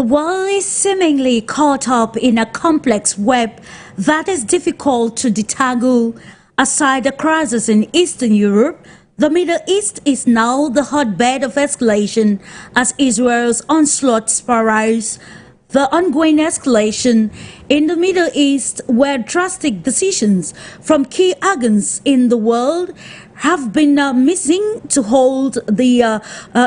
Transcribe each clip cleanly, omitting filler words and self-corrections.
world is seemingly caught up in a complex web that is difficult to detangle. Aside the crisis in Eastern Europe, the Middle East is now the hotbed of escalation as Israel's onslaught spirals. The ongoing escalation in the Middle East, where drastic decisions from key organs in the world have been missing to hold the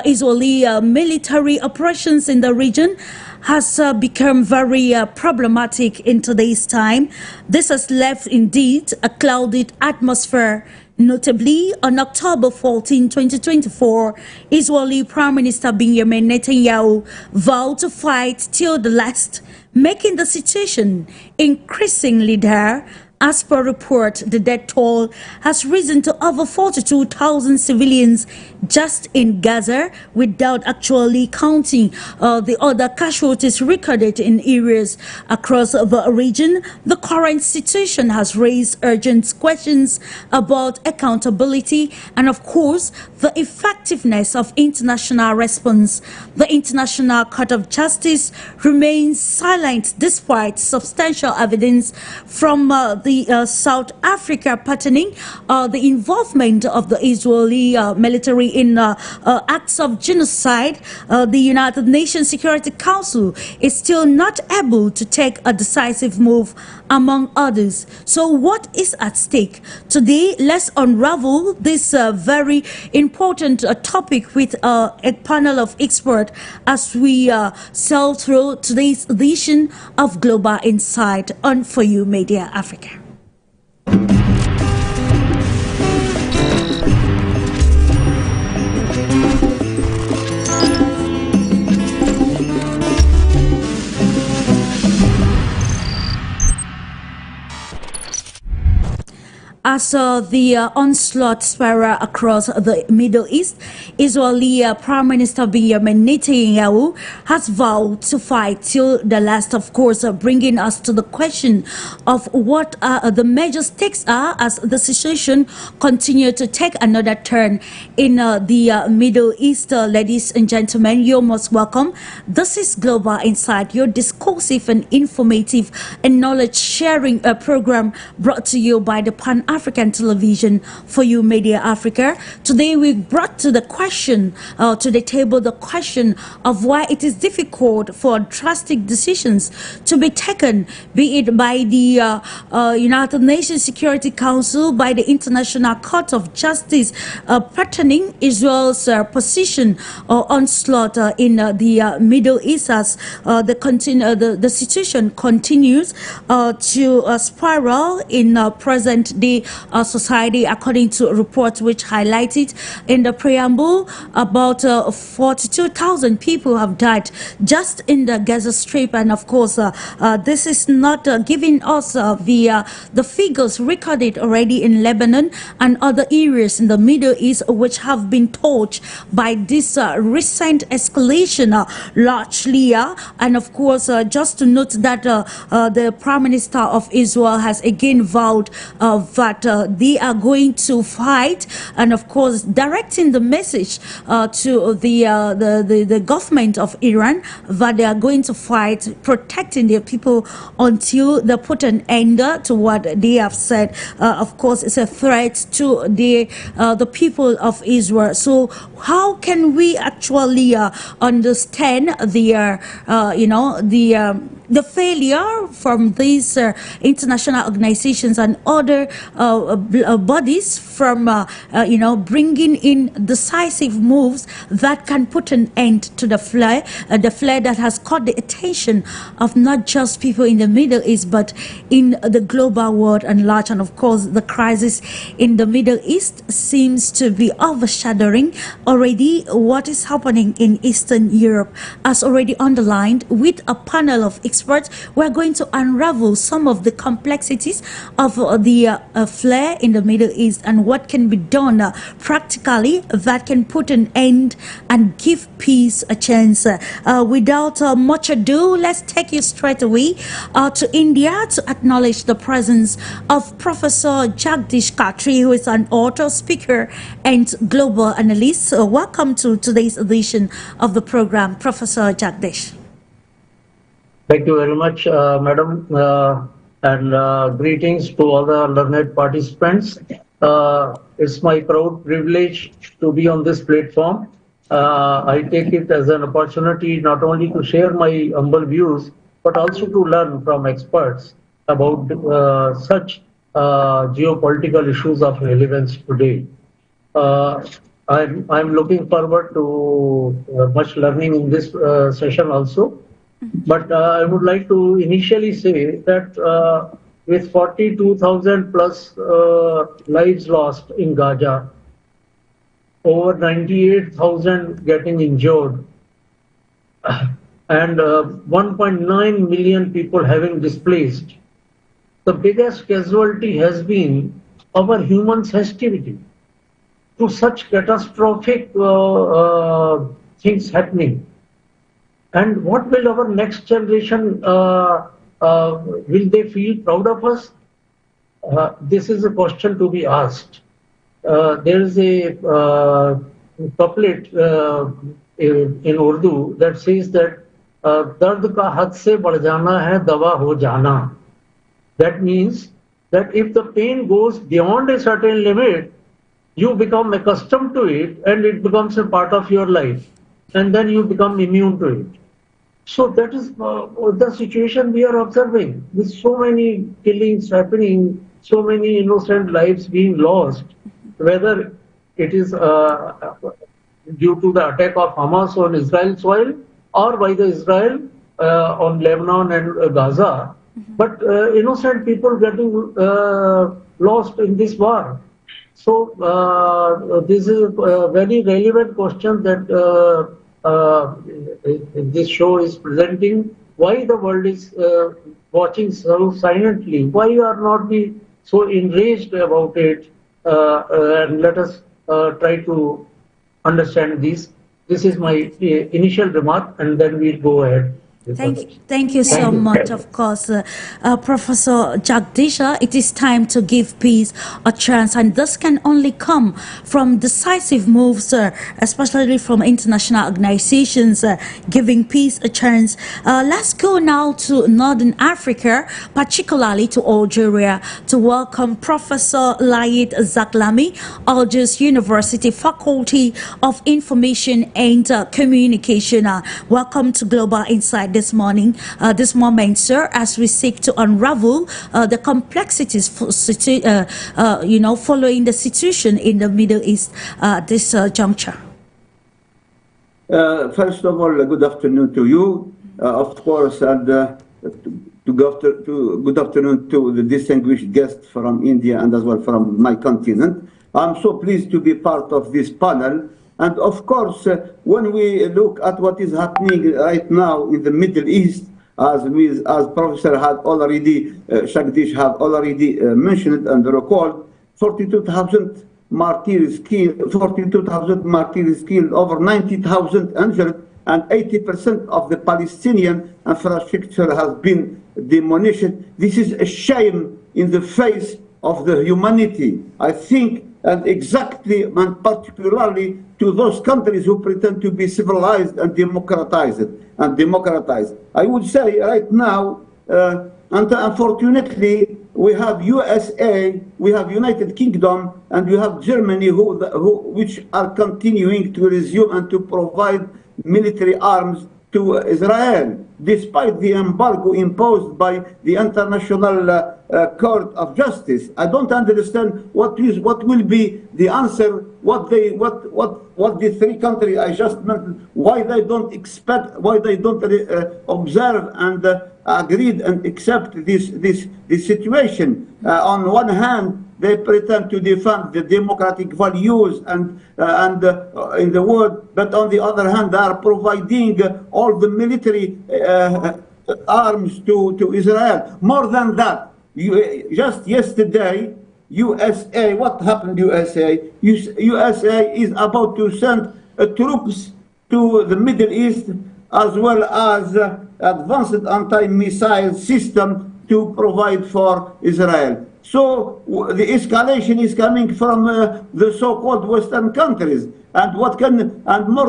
Israeli military operations in the region, has become very problematic in today's time. This has left indeed a clouded atmosphere. Notably, on October 14, 2024, Israeli Prime Minister Benjamin Netanyahu vowed to fight till the last, making the situation increasingly dire. As per report, the death toll has risen to over 42,000 civilians just in Gaza, without actually counting the other casualties recorded in areas across the region. The current situation has raised urgent questions about accountability and, of course, the effectiveness of international response. The International Court of Justice remains silent despite substantial evidence from the South Africa patterning the involvement of the Israeli military in acts of genocide. The United Nations Security Council is still not able to take a decisive move, among others. So what is at stake? Today, let's unravel this very important topic with a panel of experts as we sail through today's edition of Global Insight on For You Media Africa. As the onslaught spiral across the Middle East, Israeli Prime Minister Benjamin Netanyahu has vowed to fight till the last, of course, bringing us to the question of what the major stakes are as the situation continues to take another turn in the Middle East. Ladies and gentlemen, you're most welcome. This is Global Insight, your discursive and informative and knowledge-sharing program brought to you by the Pan-African Television For You Media Africa. Today we brought to the question, to the table, the question of why it is difficult for drastic decisions to be taken, be it by the United Nations Security Council, by the International Court of Justice, patterning Israel's position or onslaught in the Middle East as the situation continues to spiral in present-day society, according to reports which highlighted in the preamble. About 42,000 people have died just in the Gaza Strip, and of course this is not giving us the figures recorded already in Lebanon and other areas in the Middle East which have been touched by this recent escalation largely. And of course, just to note that the Prime Minister of Israel has again vowed that they are going to fight, and of course directing the message to the government of Iran that they are going to fight, protecting their people until they put an end to what they have said. Of course, it's a threat to the people of Israel. So how can we actually understand the failure from these international organizations and other bodies from bringing in decisive moves that can put an end to the flare that has caught the attention of not just people in the Middle East but in the global world and large. And of course, the crisis in the Middle East seems to be overshadowing already what is happening in Eastern Europe. As already underlined, with a panel of experts, we're going to unravel some of the complexities of the flare in the Middle East and what can be done practically that can put an end and give peace a chance. Without much ado, let's take you straight away to India to acknowledge the presence of Professor JAGDISH KHATRI, who is an author, speaker, and global analyst. Welcome to today's edition of the program, Professor JAGDISH. Thank you very much, Madam, and greetings to all the learned participants. It's my proud privilege to be on this platform. I take it as an opportunity not only to share my humble views, but also to learn from experts about such geopolitical issues of relevance today. Uh, I'm looking forward to much learning in this session also. But I would like to initially say that with 42,000 plus lives lost in Gaza, over 98,000 getting injured, and 1.9 million people having displaced, the biggest casualty has been our human sensitivity to such catastrophic things happening. And what will our next generation, will they feel proud of us? This is a question to be asked. There is a couplet in Urdu that says that dard ka had se badh jana hai, dawa ho jana. That means that if the pain goes beyond a certain limit, you become accustomed to it and it becomes a part of your life. And then you become immune to it. So that is the situation we are observing, with so many killings happening, so many innocent lives being lost, whether it is due to the attack of Hamas on Israel soil or by the Israel on Lebanon and Gaza, but innocent people getting lost in this war. So this is a very relevant question that this show is presenting. Why the world is watching so silently? Why you are not be so enraged about it? And let us try to understand this. This is my initial remark, and then we'll go ahead. Thank you so much, of course, Professor JAGDISH. It is time to give peace a chance, and this can only come from decisive moves, especially from international organizations giving peace a chance. Let's go now to Northern Africa, particularly to Algeria, to welcome Professor LAEED ZAGHLAMI, Algiers University Faculty of Information and Communication. Welcome to Global Insight this morning, this moment, sir, as we seek to unravel the complexities, following the situation in the Middle East this juncture. First of all, good afternoon to you, of course, and good afternoon to the distinguished guest from India and as well from my continent. I'm so pleased to be part of this panel. And of course, when we look at what is happening right now in the Middle East, as Professor had already, JAGDISH had already mentioned and recalled, 42,000 martyrs killed, over 90,000 injured, and 80% of the Palestinian infrastructure has been demolished. This is a shame in the face of the humanity, I think, and exactly and particularly to those countries who pretend to be civilized and democratized. I would say right now, unfortunately, we have USA, we have United Kingdom, and we have Germany, which are continuing to resume and to provide military arms to Israel, despite the embargo imposed by the International Court of Justice. I don't understand what will be the answer. What the three countries I just mentioned, why they don't observe and agreed and accept this situation. On one hand, they pretend to defend the democratic values and in the world, but on the other hand, they are providing all the military arms to Israel. More than that, just yesterday, USA, what happened USA? USA is about to send troops to the Middle East as well as advanced anti-missile system to provide for Israel. So the escalation is coming from the so-called Western countries. And more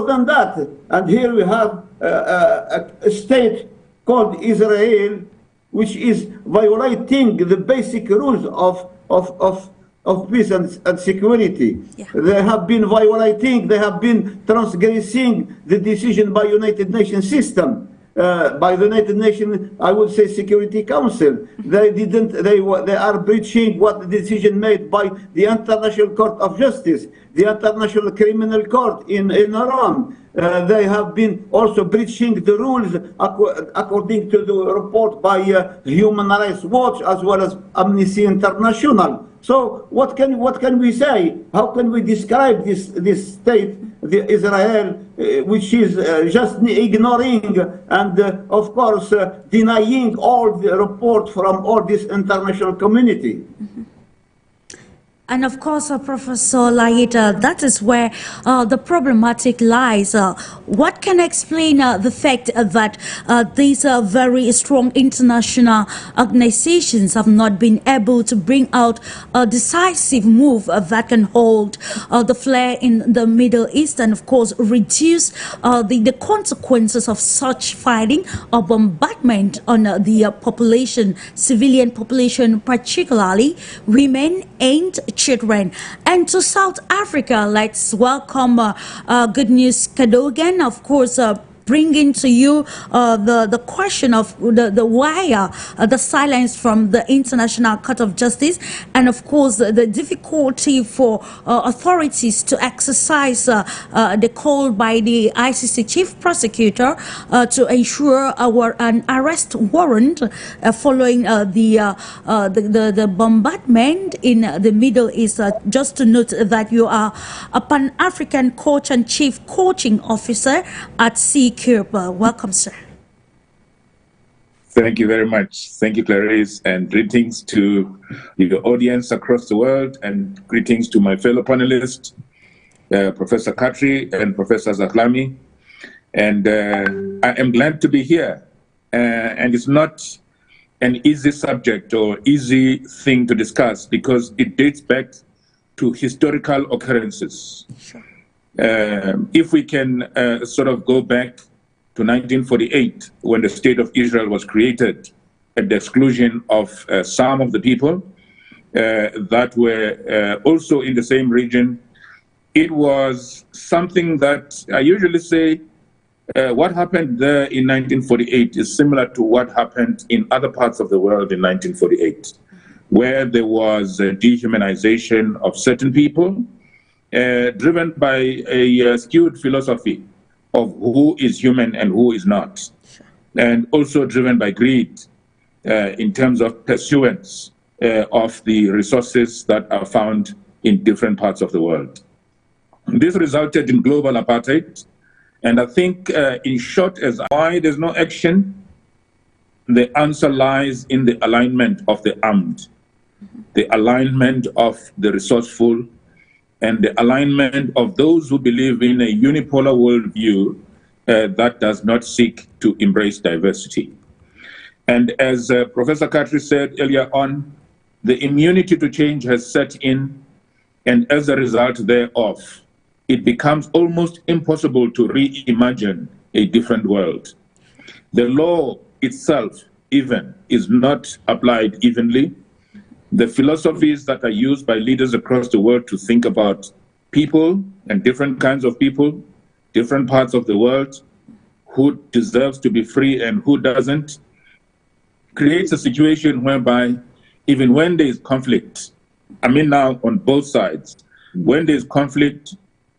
than that, and here we have a state called Israel, which is violating the basic rules of peace and security. Yeah. They have been violating, they have been transgressing the decision by United Nations system, by the United Nations, I would say, Security Council. They are breaching what the decision made by the International Court of Justice, the International Criminal Court in Iran. They have been also breaching the rules according to the report by Human Rights Watch as well as Amnesty International. So what can we say? How can we describe this state, the Israel, which is just ignoring and of course denying all the report from all this international community? Mm-hmm. And of course, Professor LAEED, that is where the problematic lies. What can explain the fact that these very strong international organizations have not been able to bring out a decisive move that can hold the flare in the Middle East and, of course, reduce the consequences of such fighting or bombardment on the population, civilian population, particularly women and children? And to South Africa, let's welcome Good News Cadogan, of course, bringing to you the question of why the silence from the International Court of Justice, and of course the difficulty for authorities to exercise the call by the ICC chief prosecutor to ensure an arrest warrant following the bombardment in the Middle East. Just to note that you are a Pan-African coach and chief coaching officer at CADOGAN. Welcome, sir. Thank you very much. Thank you, Clarice, and greetings to your audience across the world, and greetings to my fellow panelists, Professor KHATRI and Professor ZAGHLAMI. And I am glad to be here. And it's not an easy subject or easy thing to discuss because it dates back to historical occurrences. Sure. If we can sort of go back to 1948, when the State of Israel was created at the exclusion of some of the people that were also in the same region, it was something that I usually say what happened there in 1948 is similar to what happened in other parts of the world in 1948, where there was a dehumanization of certain people, driven by a skewed philosophy of who is human and who is not, and also driven by greed in terms of pursuance of the resources that are found in different parts of the world. This resulted in global apartheid, and I think in short as why there's no action, the answer lies in the alignment of the armed, the alignment of the resourceful, and the alignment of those who believe in a unipolar worldview that does not seek to embrace diversity. And as Professor KHATRI said earlier on, the immunity to change has set in, and as a result thereof, it becomes almost impossible to reimagine a different world. The law itself even is not applied evenly. The philosophies that are used by leaders across the world to think about people and different kinds of people, different parts of the world, who deserves to be free and who doesn't, creates a situation whereby even when there is conflict, I mean now on both sides, when there is conflict,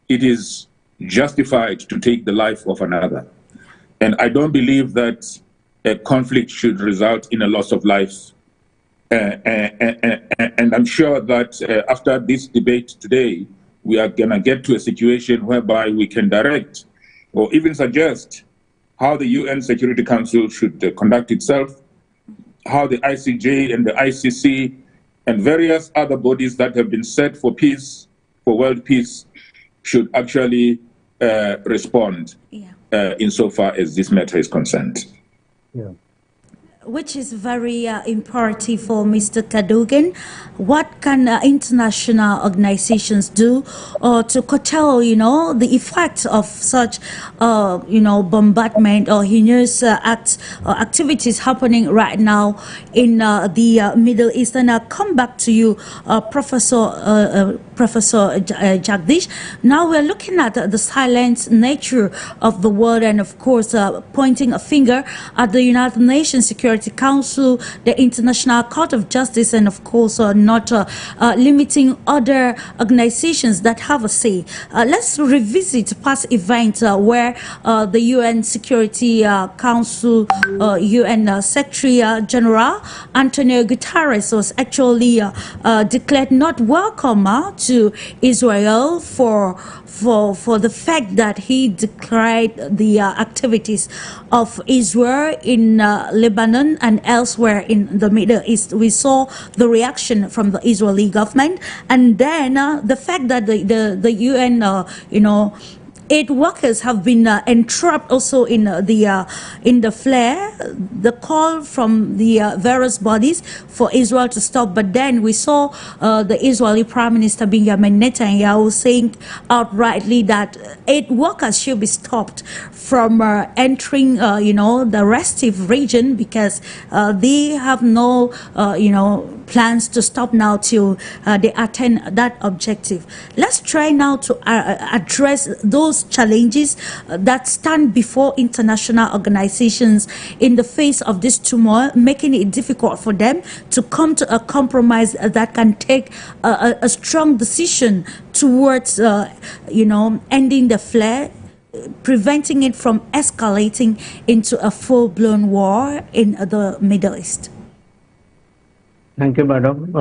it is justified to take the life of another. And I don't believe that a conflict should result in a loss of life. And I'm sure that after this debate today, we are going to get to a situation whereby we can direct or even suggest how the UN Security Council should conduct itself, how the ICJ and the ICC and various other bodies that have been set for peace, for world peace, should actually respond insofar as this matter is concerned. Yeah. which is very imperative for Mr. Cadogan. What can international organizations do to curtail, the effects of such, bombardment or heinous activities happening right now in the Middle East? And I'll come back to you, Professor Jagdish. Now we're looking at the silent nature of the world, and of course pointing a finger at the United Nations Security Council, the International Court of Justice, and of course not limiting other organizations that have a say. Let's revisit past events where the UN Security Council, UN Secretary General Antonio Guterres was actually declared not welcome to Israel for the fact that he decried the activities of Israel in Lebanon and elsewhere in the Middle East. We saw the reaction from the Israeli government, and then the fact that the UN, aid workers have been entrapped also in the flare. The call from the various bodies for Israel to stop, but then we saw the Israeli Prime Minister Benjamin Netanyahu saying outrightly that aid workers should be stopped from entering, the restive region because they have no, plans to stop now till they attain that objective. Let's try now to address those challenges that stand before international organizations in the face of this turmoil, making it difficult for them to come to a compromise that can take a strong decision towards, ending the flare, preventing it from escalating into a full-blown war in the Middle East. Thank you, madam.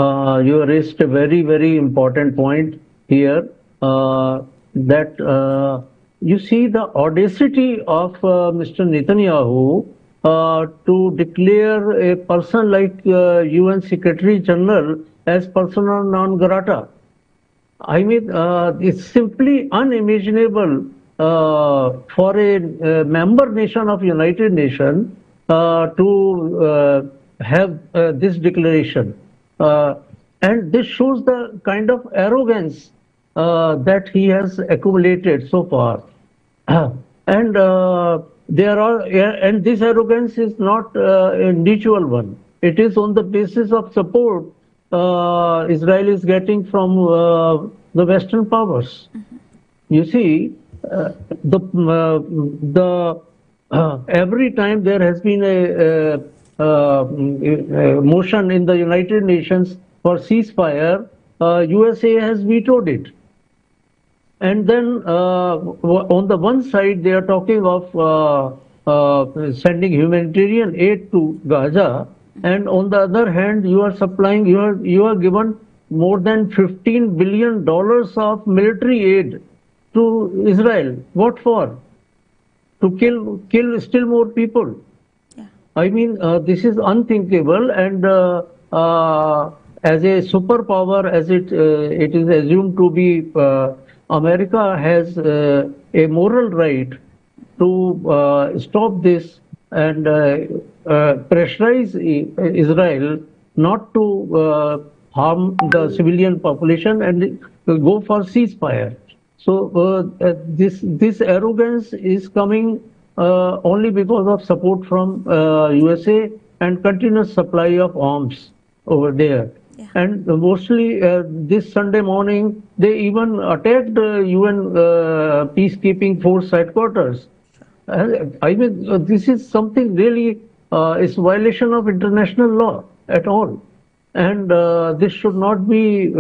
You raised a very, very important point here, that you see the audacity of Mr. Netanyahu to declare a person like UN Secretary General as persona non grata. I mean, it's simply unimaginable for a member nation of United Nations to have this declaration. And this shows the kind of arrogance that he has accumulated so far. And and this arrogance is not a individual one. It is on the basis of support Israel is getting from the Western powers. You see, every time there has been a motion in the United Nations for ceasefire, USA has vetoed it. And then on the one side, they are talking of sending humanitarian aid to Gaza, and on the other hand, you are supplying, you are given more than $15 billion of military aid to Israel. What for? To kill still more people. Yeah. I mean, this is unthinkable, and as a superpower, as it is assumed to be, America has a moral right to stop this and pressurize Israel not to harm the civilian population and go for ceasefire. So this arrogance is coming only because of support from USA and continuous supply of arms over there. Yeah. And mostly this Sunday morning, they even attacked UN peacekeeping force headquarters. I mean, this is something really, it's violation of international law at all. And this should not be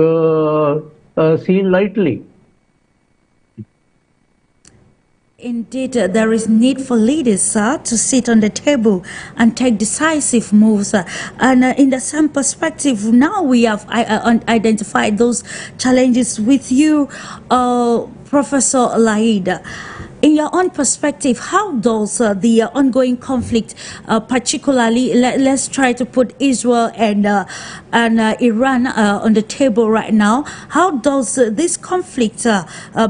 seen lightly. Indeed, there is need for leaders to sit on the table and take decisive moves. And in the same perspective, now we have identified those challenges with you, Professor LAEED. In your own perspective, how does the ongoing conflict, particularly, let's try to put Israel and Iran on the table right now, how does this conflict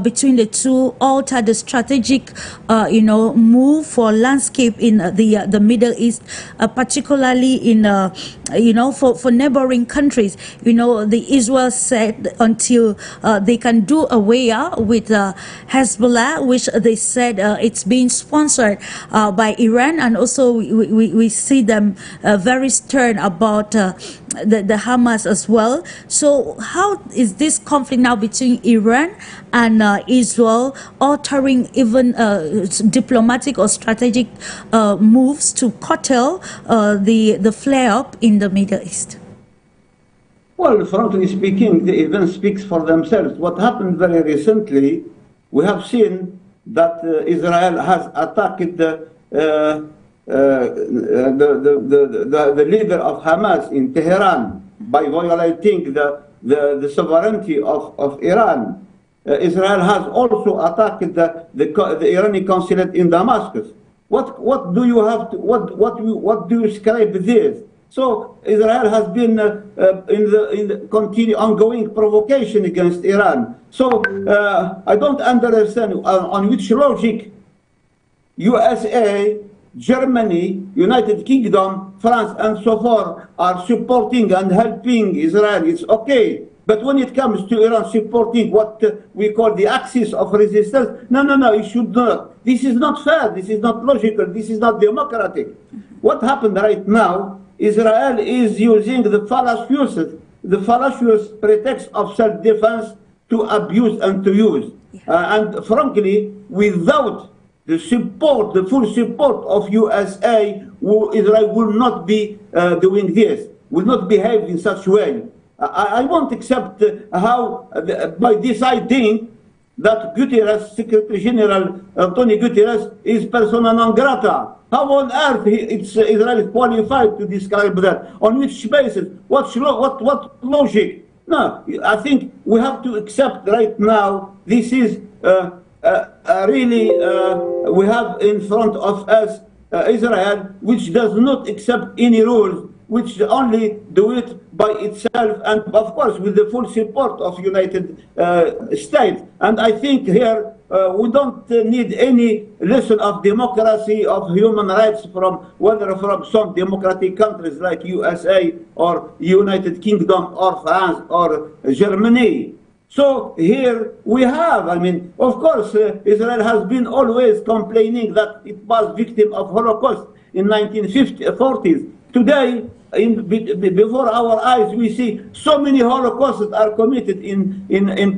between the two alter the strategic, move for landscape in the Middle East, particularly in, for neighboring countries? The Israel said until they can do away with Hezbollah, which they said it's being sponsored by Iran, and also we see them very stern about the Hamas as well. So how is this conflict now between Iran and Israel altering even diplomatic or strategic moves to curtail the flare-up in the Middle East? Well, frankly speaking, the events speaks for themselves. What happened very recently, we have seen that Israel has attacked the leader of Hamas in Tehran by violating the sovereignty of Iran. Israel has also attacked the Iranian consulate in Damascus. What do you have to, what do you ascribe this? So Israel has been in the ongoing provocation against Iran. So I don't understand on which logic USA, Germany, United Kingdom, France, and so forth are supporting and helping Israel. It's okay. But when it comes to Iran supporting what we call the axis of resistance, no, it should not. This is not fair. This is not logical. This is not democratic. What happened right now? Israel is using the fallacious pretext of self-defense to abuse and to use. And frankly, without the support, the full support of USA, Israel will not be doing this, will not behave in such way. I won't accept how, by deciding that Guterres, Secretary General Antonio Guterres, is persona non grata. How on earth Israel is qualified to describe that? On which basis? What logic? No, I think we have to accept right now this is really, we have in front of us Israel, which does not accept any rules, which only do it by itself, and of course with the full support of United States. And I think here we don't need any lesson of democracy, of human rights whether from some democratic countries like USA or United Kingdom or France or Germany. So here we have, of course, Israel has been always complaining that it was victim of Holocaust in 1940s. Today, before our eyes, we see so many Holocausts are committed in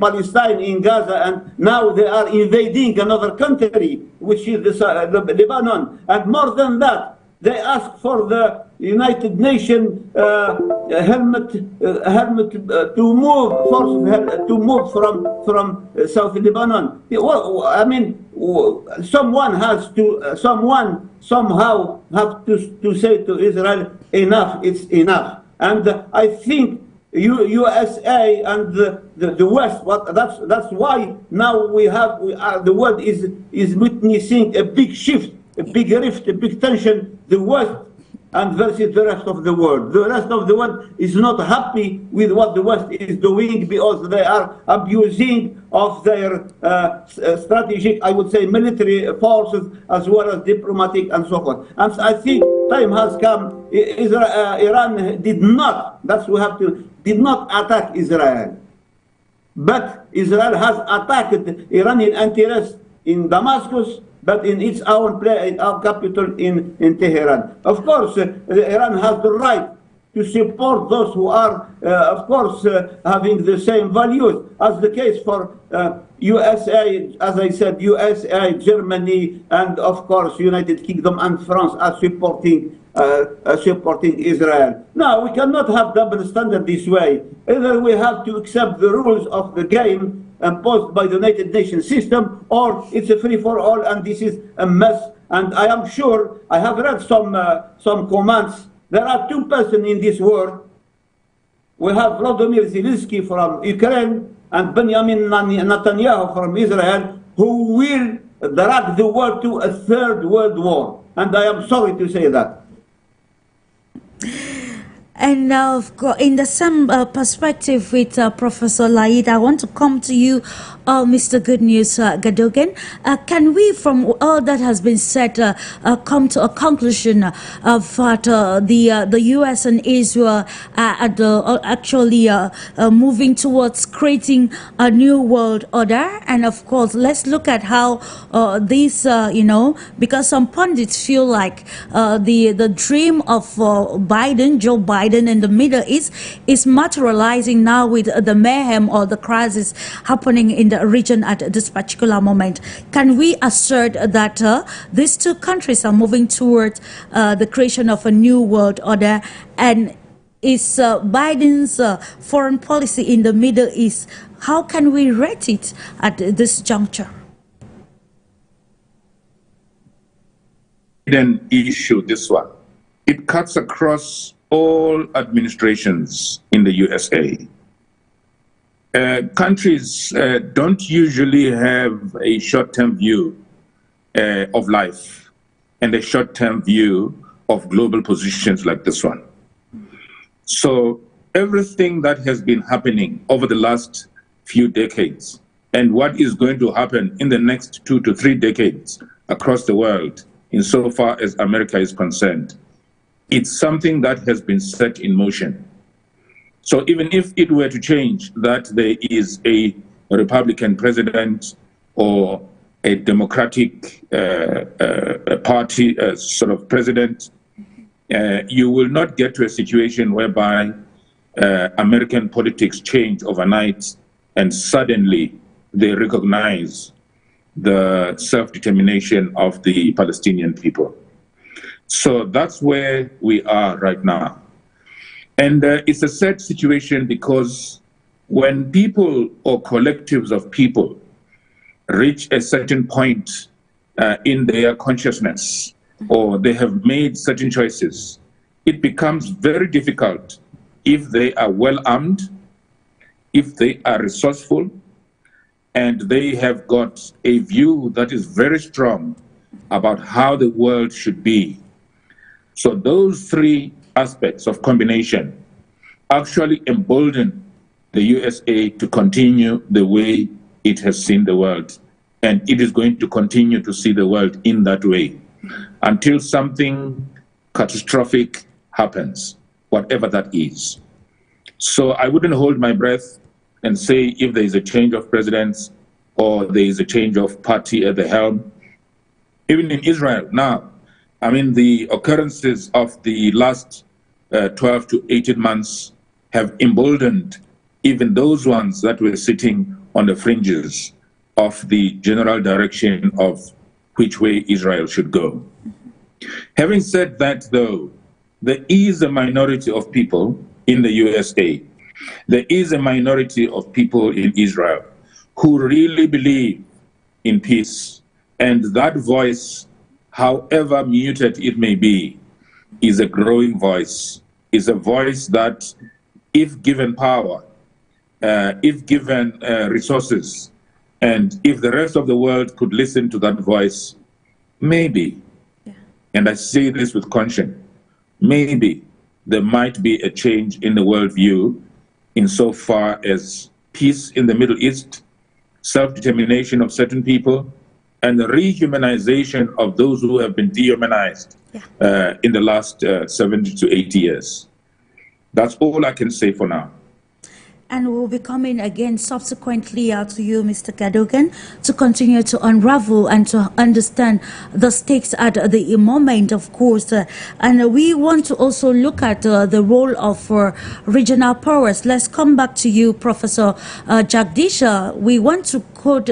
Palestine, in Gaza, and now they are invading another country, which is Lebanon. And more than that, they ask for the United Nations helmet to move forces to move from South Lebanon. Someone has to somehow have to say to Israel, enough, it's enough. And I think USA and the West, that's why now the world is witnessing a big shift, a big rift, a big tension. The West and versus the rest of the world. The rest of the world is not happy with what the West is doing because they are abusing of their strategic, I would say, military forces as well as diplomatic and so forth. And I think time has come. Iran did not attack Israel. But Israel has attacked Iranian interests in Damascus, but in its own our capital in Tehran. Of course, Iran has the right to support those who are, of course, having the same values, as the case for USA, as I said, USA, Germany, and of course, United Kingdom and France are supporting Israel. No, we cannot have double standard this way. Either we have to accept the rules of the game imposed by the United Nations system, or it's a free-for-all, and this is a mess. And I am sure, I have read some comments. There are two persons in this world. We have Volodymyr Zelensky from Ukraine and Benjamin Netanyahu from Israel, who will drag the world to a third world war. And I am sorry to say that. And in the same perspective with Professor LAEED, I want to come to you, Mr. Good News Cadogan. Can we, from all that has been said, come to a conclusion of that the U.S. and Israel are actually moving towards creating a new world order? And of course, let's look at how this, because some pundits feel like the dream of Joe Biden in the Middle East is materializing now with the mayhem or the crisis happening in the region at this particular moment. Can we assert that these two countries are moving towards the creation of a new world order? And is Biden's foreign policy in the Middle East, how can we rate it at this juncture? Biden issue, this one, it cuts across all administrations in the USA. Countries don't usually have a short-term view of life and a short-term view of global positions like this one. So everything that has been happening over the last few decades and what is going to happen in the next 2 to 3 decades across the world, insofar as America is concerned, it's something that has been set in motion. So even if it were to change, that there is a Republican president or a Democratic party sort of president, you will not get to a situation whereby American politics change overnight and suddenly they recognize the self-determination of the Palestinian people. So that's where we are right now. And it's a sad situation because when people or collectives of people reach a certain point in their consciousness, or they have made certain choices, it becomes very difficult if they are well armed, if they are resourceful, and they have got a view that is very strong about how the world should be. So those three aspects of combination actually embolden the USA to continue the way it has seen the world. And it is going to continue to see the world in that way until something catastrophic happens, whatever that is. So I wouldn't hold my breath and say if there is a change of presidents or there is a change of party at the helm. Even in Israel now, I mean, the occurrences of the last 12 to 18 months have emboldened even those ones that were sitting on the fringes of the general direction of which way Israel should go. Having said that, though, there is a minority of people in the USA, there is a minority of people in Israel who really believe in peace. And that voice, however muted it may be, is a growing voice, is a voice that, if given power, if given resources, and if the rest of the world could listen to that voice, maybe, and I say this with conscience, maybe there might be a change in the worldview insofar as peace in the Middle East, self-determination of certain people, and the rehumanization of those who have been dehumanized in the last 70 to 80 years. That's all I can say for now. And we'll be coming again subsequently to you, Mr. Cadogan, to continue to unravel and to understand the stakes at the moment, of course. And we want to also look at the role of regional powers. Let's come back to you, Professor JAGDISH. We want to quote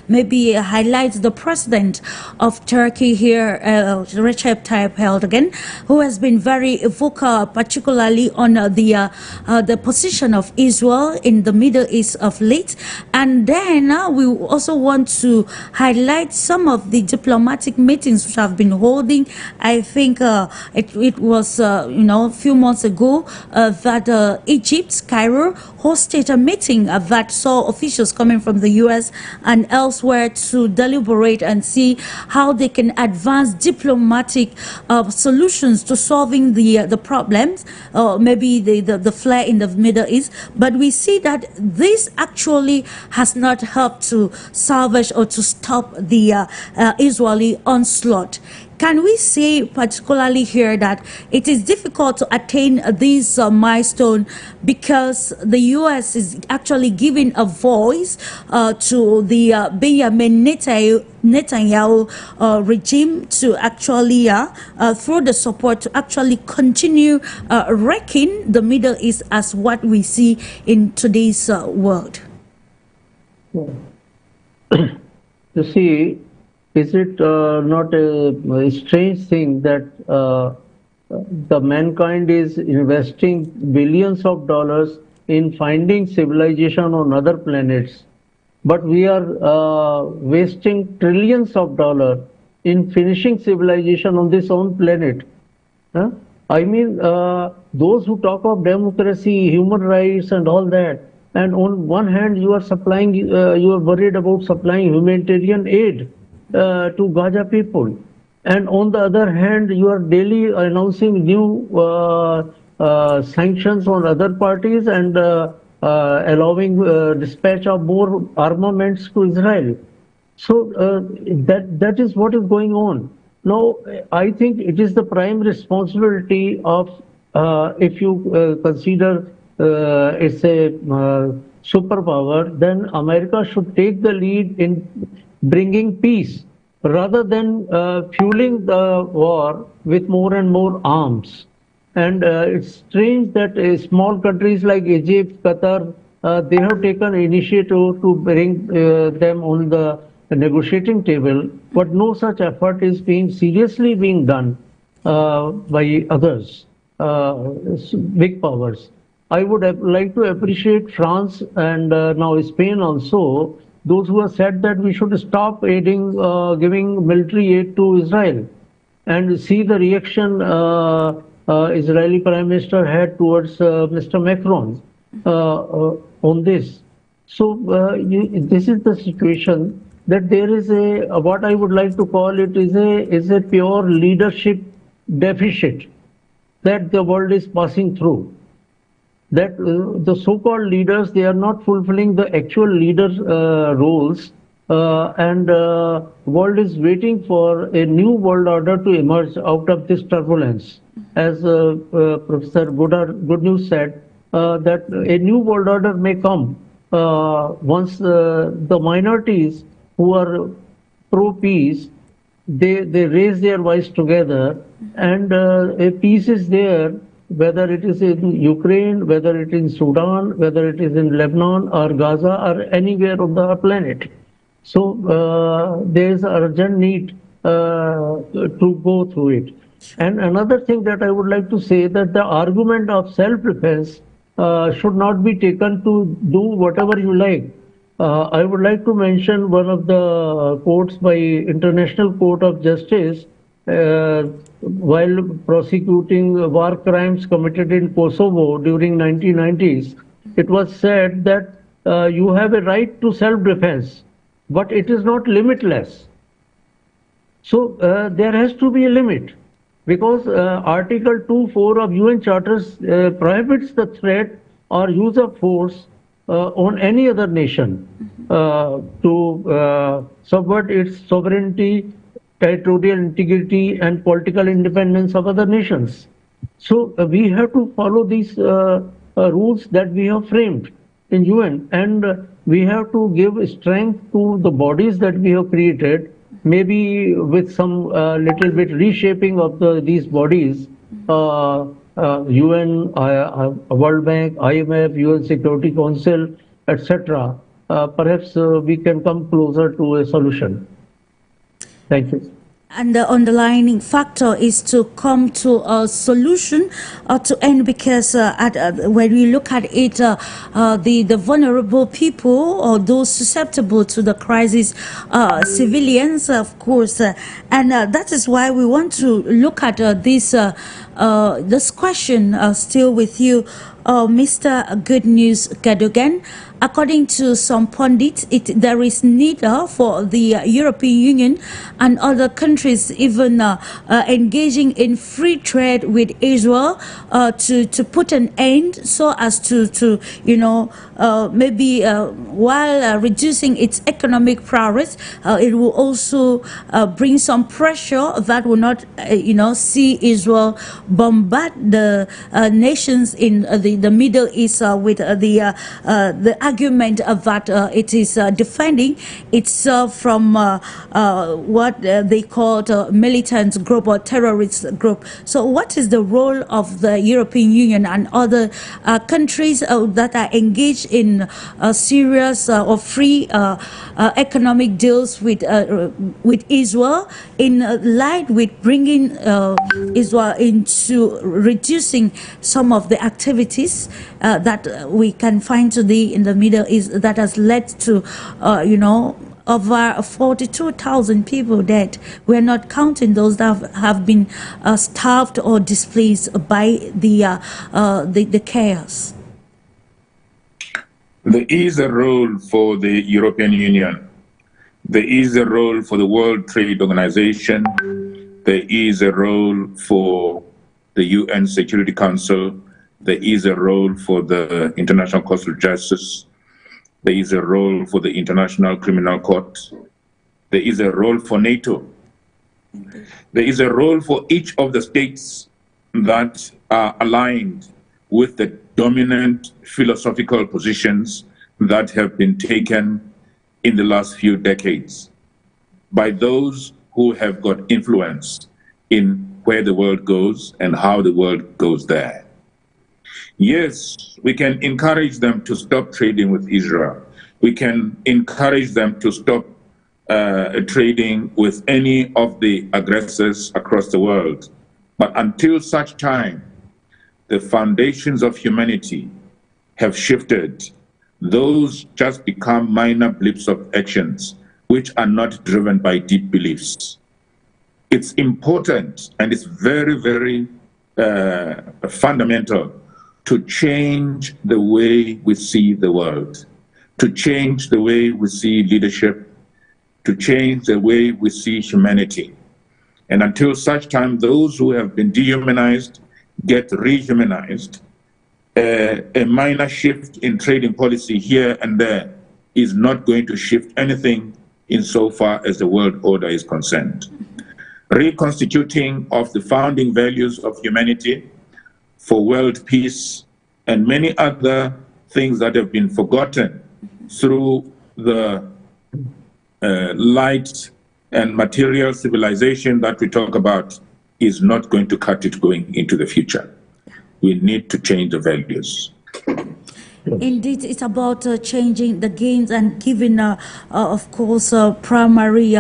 maybe highlight the president of Turkey here, Recep Tayyip Erdogan, who has been very vocal, particularly on the position of Israel usual in the Middle East of late. And then we also want to highlight some of the diplomatic meetings which have been holding. I think it was a few months ago that Egypt, Cairo, hosted a meeting that saw officials coming from the US and elsewhere to deliberate and see how they can advance diplomatic solutions to solving the problems, maybe the flare in the Middle East. But we see that this actually has not helped to salvage or to stop the Israeli onslaught. Can we say particularly here that it is difficult to attain this milestone because the U.S. is actually giving a voice to the Benjamin Netanyahu regime to actually, through the support, to actually continue wrecking the Middle East as what we see in today's world? You see, is it not a strange thing that the mankind is investing billions of dollars in finding civilization on other planets, but we are wasting trillions of dollars in finishing civilization on this own planet? Huh? I mean, those who talk of democracy, human rights and all that, and on one hand you are supplying, you are worried about supplying humanitarian aid to Gaza people, and on the other hand you are daily announcing new sanctions on other parties and allowing dispatch of more armaments to Israel. So that is what is going on. Now I think it is the prime responsibility of, if you consider it's a superpower, then America should take the lead in bringing peace rather than fueling the war with more and more arms. And it's strange that small countries like Egypt, Qatar, they have taken initiative to bring them on the negotiating table, but no such effort is seriously being done by others, big powers. I would like to appreciate France and now Spain also, those who have said that we should stop aiding, giving military aid to Israel, and see the reaction Israeli Prime Minister had towards Mr. Macron on this. So this is the situation, that there is a, what I would like to call it is a pure leadership deficit that the world is passing through. That the so-called leaders, they are not fulfilling the actual leader roles, and world is waiting for a new world order to emerge out of this turbulence. As Professor GOODNEWS said, that a new world order may come once the minorities who are pro-peace, they raise their voice together, and a peace is there, whether it is in Ukraine, whether it is in Sudan, whether it is in Lebanon or Gaza or anywhere on the planet. So there is urgent need to go through it. And another thing that I would like to say, that the argument of self-defense should not be taken to do whatever you like. I would like to mention one of the quotes by International Court of Justice while prosecuting war crimes committed in Kosovo during 1990s. It was said that you have a right to self-defense, but it is not limitless. So there has to be a limit, because Article 2.4 of UN Charters prohibits the threat or use of force on any other nation to subvert its sovereignty, territorial integrity and political independence of other nations. So we have to follow these rules that we have framed in UN, and we have to give strength to the bodies that we have created, maybe with some little bit reshaping of these bodies, UN, World Bank, IMF, UN Security Council, etc. Perhaps we can come closer to a solution. Thank you. And the underlying factor is to come to a solution to end, because when we look at it, the vulnerable people or those susceptible to the crisis, civilians, of course, and that is why we want to look at this question still with you, Mr. Good News Cadogan. According to some pundits, there is need for the European Union and other countries even engaging in free trade with Israel to put an end, so as to maybe while reducing its economic prowess, it will also bring some pressure that will not see Israel bombard the nations in the Middle East with the argument that it is defending itself from what they call militant group or terrorist group. So what is the role of the European Union and other countries that are engaged in serious or free economic deals with Israel, in light with bringing Israel into reducing some of the activities that we can find today in the Middle East, that has led to over 42,000 people dead. We're not counting those that have been starved or displaced by the chaos. There is a role for the European Union. There is a role for the World Trade Organization. There is a role for the UN Security Council. There is a role for the International Court of Justice. There is a role for the International Criminal Court. There is a role for NATO. There is a role for each of the states that are aligned with the dominant philosophical positions that have been taken in the last few decades by those who have got influence in where the world goes and how the world goes there. Yes, we can encourage them to stop trading with Israel. We can encourage them to stop trading with any of the aggressors across the world. But until such time, the foundations of humanity have shifted. Those just become minor blips of actions which are not driven by deep beliefs. It's important and it's very, very fundamental to change the way we see the world, to change the way we see leadership, to change the way we see humanity. And until such time, those who have been dehumanized get rehumanized. A minor shift in trading policy here and there is not going to shift anything insofar as the world order is concerned. Reconstituting of the founding values of humanity for world peace and many other things that have been forgotten through the light and material civilization that we talk about is not going to cut it going into the future. We need to change the values. Indeed, it's about changing the gains and giving, of course, primary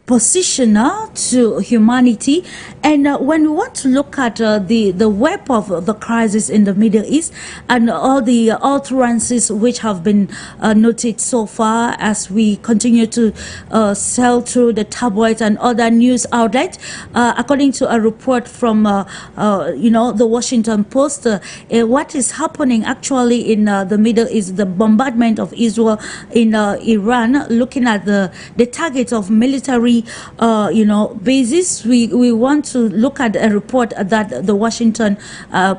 position to humanity. And when we want to look at the web of the crisis in the Middle East and all the utterances which have been noted so far as we continue to sail through the tabloids and other news outlets, according to a report from the Washington Post, what is happening actually in the Middle East, the bombardment of Israel in Iran, looking at the targets of military basis. We want to look at a report that the Washington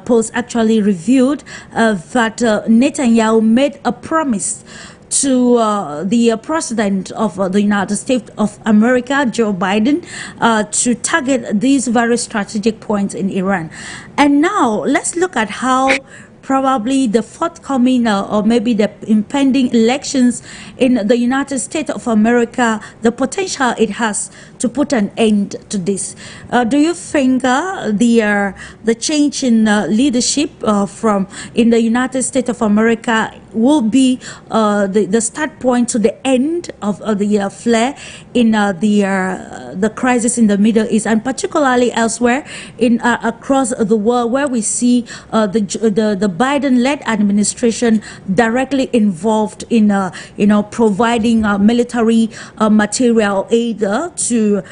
Post actually reviewed, that Netanyahu made a promise to the president of the United States of America, Joe Biden, to target these very strategic points in Iran. And now let's look at how probably the forthcoming or maybe the impending elections in the United States of America, the potential it has to put an end to this. Do you think the change in leadership from in the United States of America will be the start point to the end of the flare in the crisis in the Middle East, and particularly elsewhere in across the world, where we see the Biden-led administration directly involved in providing military material aid to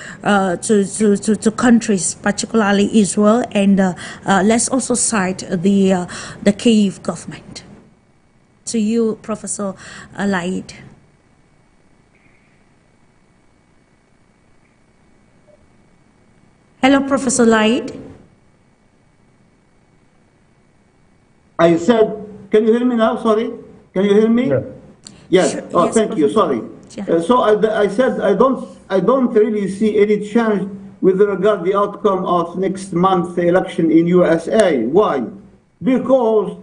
countries, particularly Israel, and let's also cite the Kyiv government. To you, Professor LAEED. Hello, Professor LAEED. I said, can you hear me now? Sorry, can you hear me? Yeah. Yes. Sure. Oh, Yes, thank you. Sorry. Yeah. So I said I don't really see any change with regard the outcome of next month's election in USA. Why? Because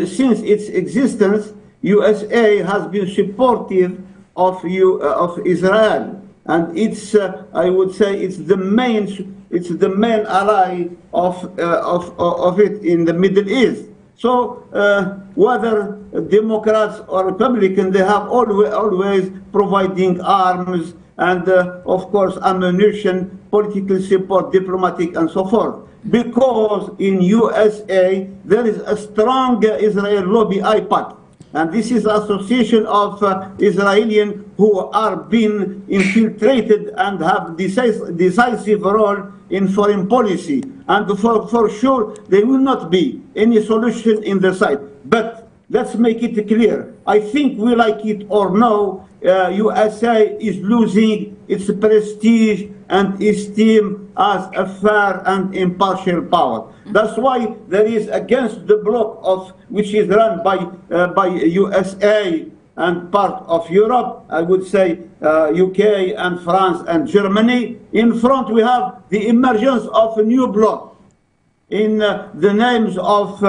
since its existence, USA has been supportive of Israel, and it's I would say it's the main ally of it in the Middle East. So whether Democrats or Republicans, they have always providing arms and of course ammunition, political support, diplomatic and so forth. Because in USA there is a strong Israel lobby, IPAC, and this is association of Israelis who are being infiltrated and have decisive role in foreign policy. And for sure there will not be any solution in the side. But let's make it clear. I think we like it or no, USA is losing its prestige and esteem as a fair and impartial power. That's why there is against the bloc of which is run by USA and part of Europe, I would say UK and France and Germany. In front we have the emergence of a new bloc in the names of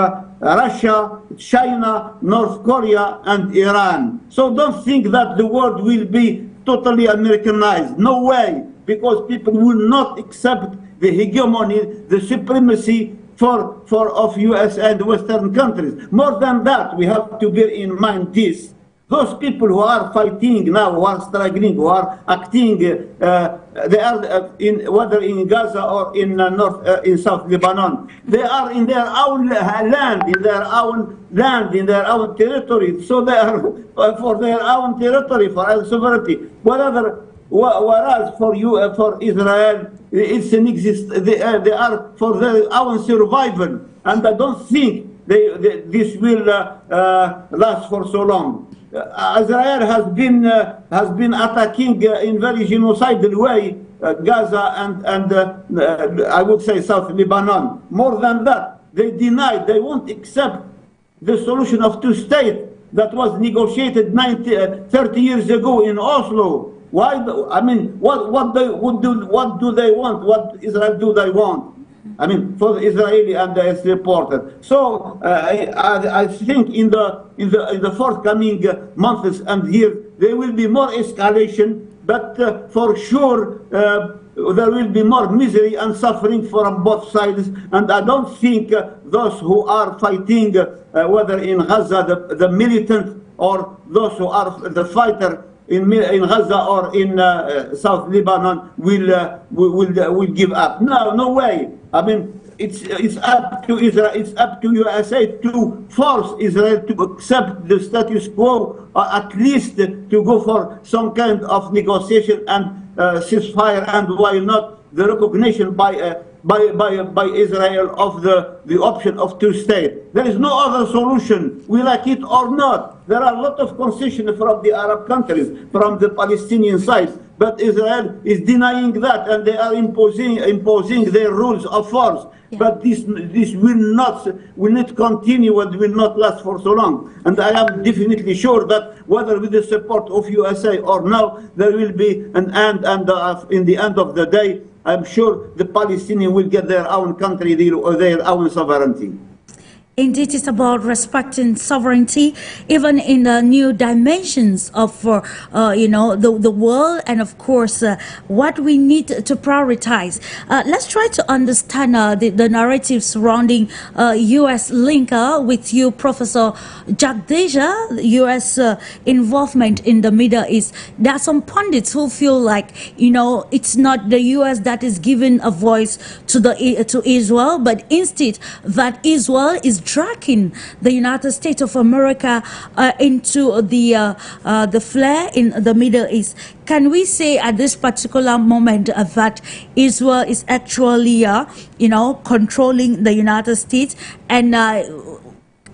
Russia, China, North Korea and Iran. So don't think that the world will be totally Americanized. No way, because people will not accept the hegemony, the supremacy of US and Western countries. More than that, we have to bear in mind this. Those people who are fighting now, who are struggling, who are acting, they are whether in Gaza or in South Lebanon, they are in their own land, in their own territory. So they are for their own territory, for their sovereignty. Whereas for Israel, it's an they are for their own survival, and I don't think this will last for so long. Israel has been attacking in very genocidal way Gaza and I would say South Lebanon. More than that, they denied, they won't accept the solution of two states that was negotiated 30 years ago in Oslo. Why? I mean, what do they want? What Israel do they want? I mean, for the Israeli and the reporter. So I think in the forthcoming months and years there will be more escalation, but for sure there will be more misery and suffering from both sides. And I don't think those who are fighting, whether in Gaza, the militant, or those who are the fighter in Gaza or in South Lebanon will give up. No way. I mean, it's up to Israel, it's up to USA to force Israel to accept the status quo, or at least to go for some kind of negotiation and ceasefire, and why not the recognition by Israel of the option of two states. There is no other solution, we like it or not. There are a lot of concessions from the Arab countries, from the Palestinian side, but Israel is denying that, and they are imposing their rules of force. Yeah. But this will not continue and will not last for so long. And I am definitely sure that whether with the support of USA or no, there will be an end, and in the end of the day, I'm sure the Palestinians will get their own country, their own sovereignty. Indeed, it's about respecting sovereignty, even in the new dimensions of, the world, and of course, what we need to prioritize. Let's try to understand the narrative surrounding U.S. link with you, Professor JAGDISH, U.S. Involvement in the Middle East. There are some pundits who feel like, it's not the U.S. that is giving a voice to Israel, but instead that Israel is dragging the United States of America into the flare in the Middle East. Can we say at this particular moment that Israel is actually, controlling the United States? And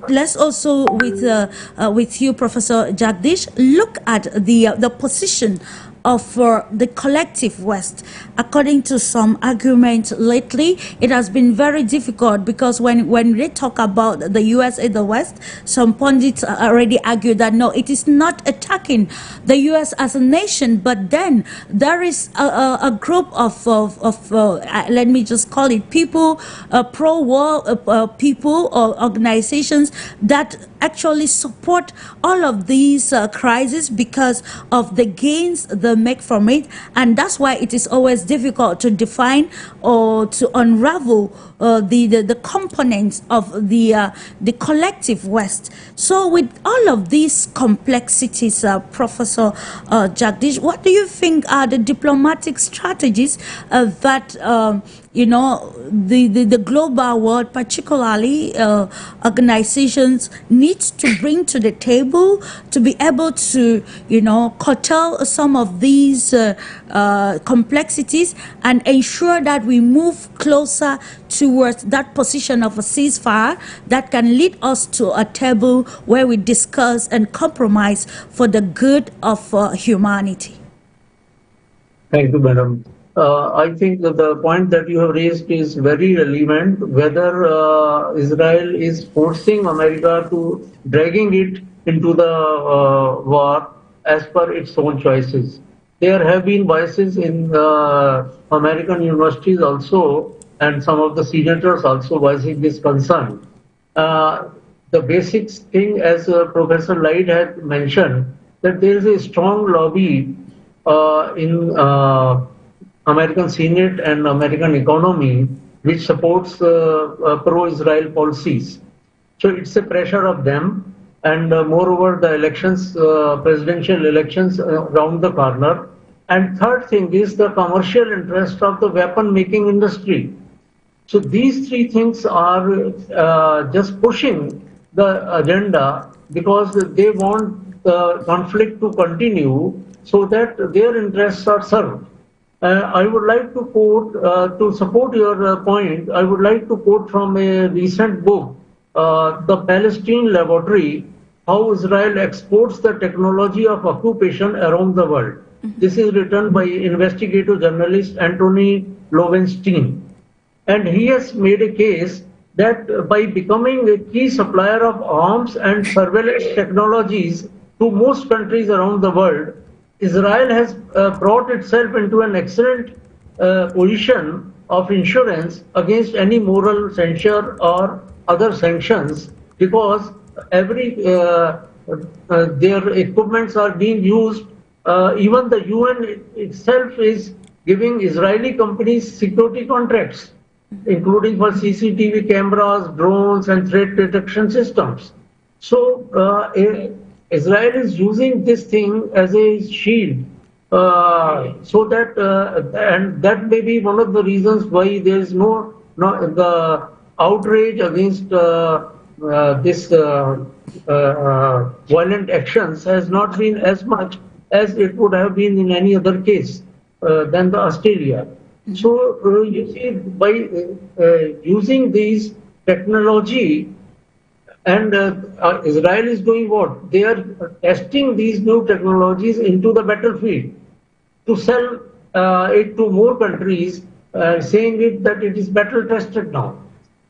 let's also, with you, Professor JAGDISH, look at the position of the collective West. According to some arguments lately, it has been very difficult because when they talk about the US and the West, some pundits already argue that no, it is not attacking the US as a nation, but then there is a group of let me just call it people, pro-war people or organizations that actually support all of these crises because of the gains they make from it, and that's why it is always difficult to define or to unravel the components of the collective West. So with all of these complexities, Professor JAGDISH, what do you think are the diplomatic strategies that the global world, particularly organizations, needs to bring to the table to be able to, curtail some of these complexities and ensure that we move closer towards that position of a ceasefire that can lead us to a table where we discuss and compromise for the good of humanity? Thank you, madam. I think that the point that you have raised is very relevant, whether Israel is forcing America to dragging it into the war as per its own choices. There have been voices in American universities also, and some of the senators also voicing this concern. The basic thing, as Professor LAEED had mentioned, that there is a strong lobby in American Senate and American economy which supports pro-Israel policies. So it's a pressure of them, and moreover the elections, presidential elections around the corner. And third thing is the commercial interest of the weapon making industry. So these three things are just pushing the agenda because they want the conflict to continue so that their interests are served. I would like to quote, to support your point, I would like to quote from a recent book, The Palestine Laboratory, How Israel Exports the Technology of Occupation Around the World. This is written by investigative journalist Anthony Lowenstein. And he has made a case that by becoming a key supplier of arms and surveillance technologies to most countries around the world, Israel has brought itself into an excellent position of insurance against any moral censure or other sanctions, because their equipments are being used. Even the UN itself is giving Israeli companies security contracts, including for CCTV cameras, drones, and threat detection systems. So Israel is using this thing as a shield, so that and that may be one of the reasons why there is no the outrage against this violent actions has not been as much as it would have been in any other case than the Australia. So you see, by using these technology, and Israel is doing what? They are testing these new technologies into the battlefield to sell it to more countries, saying it that it is battle tested now.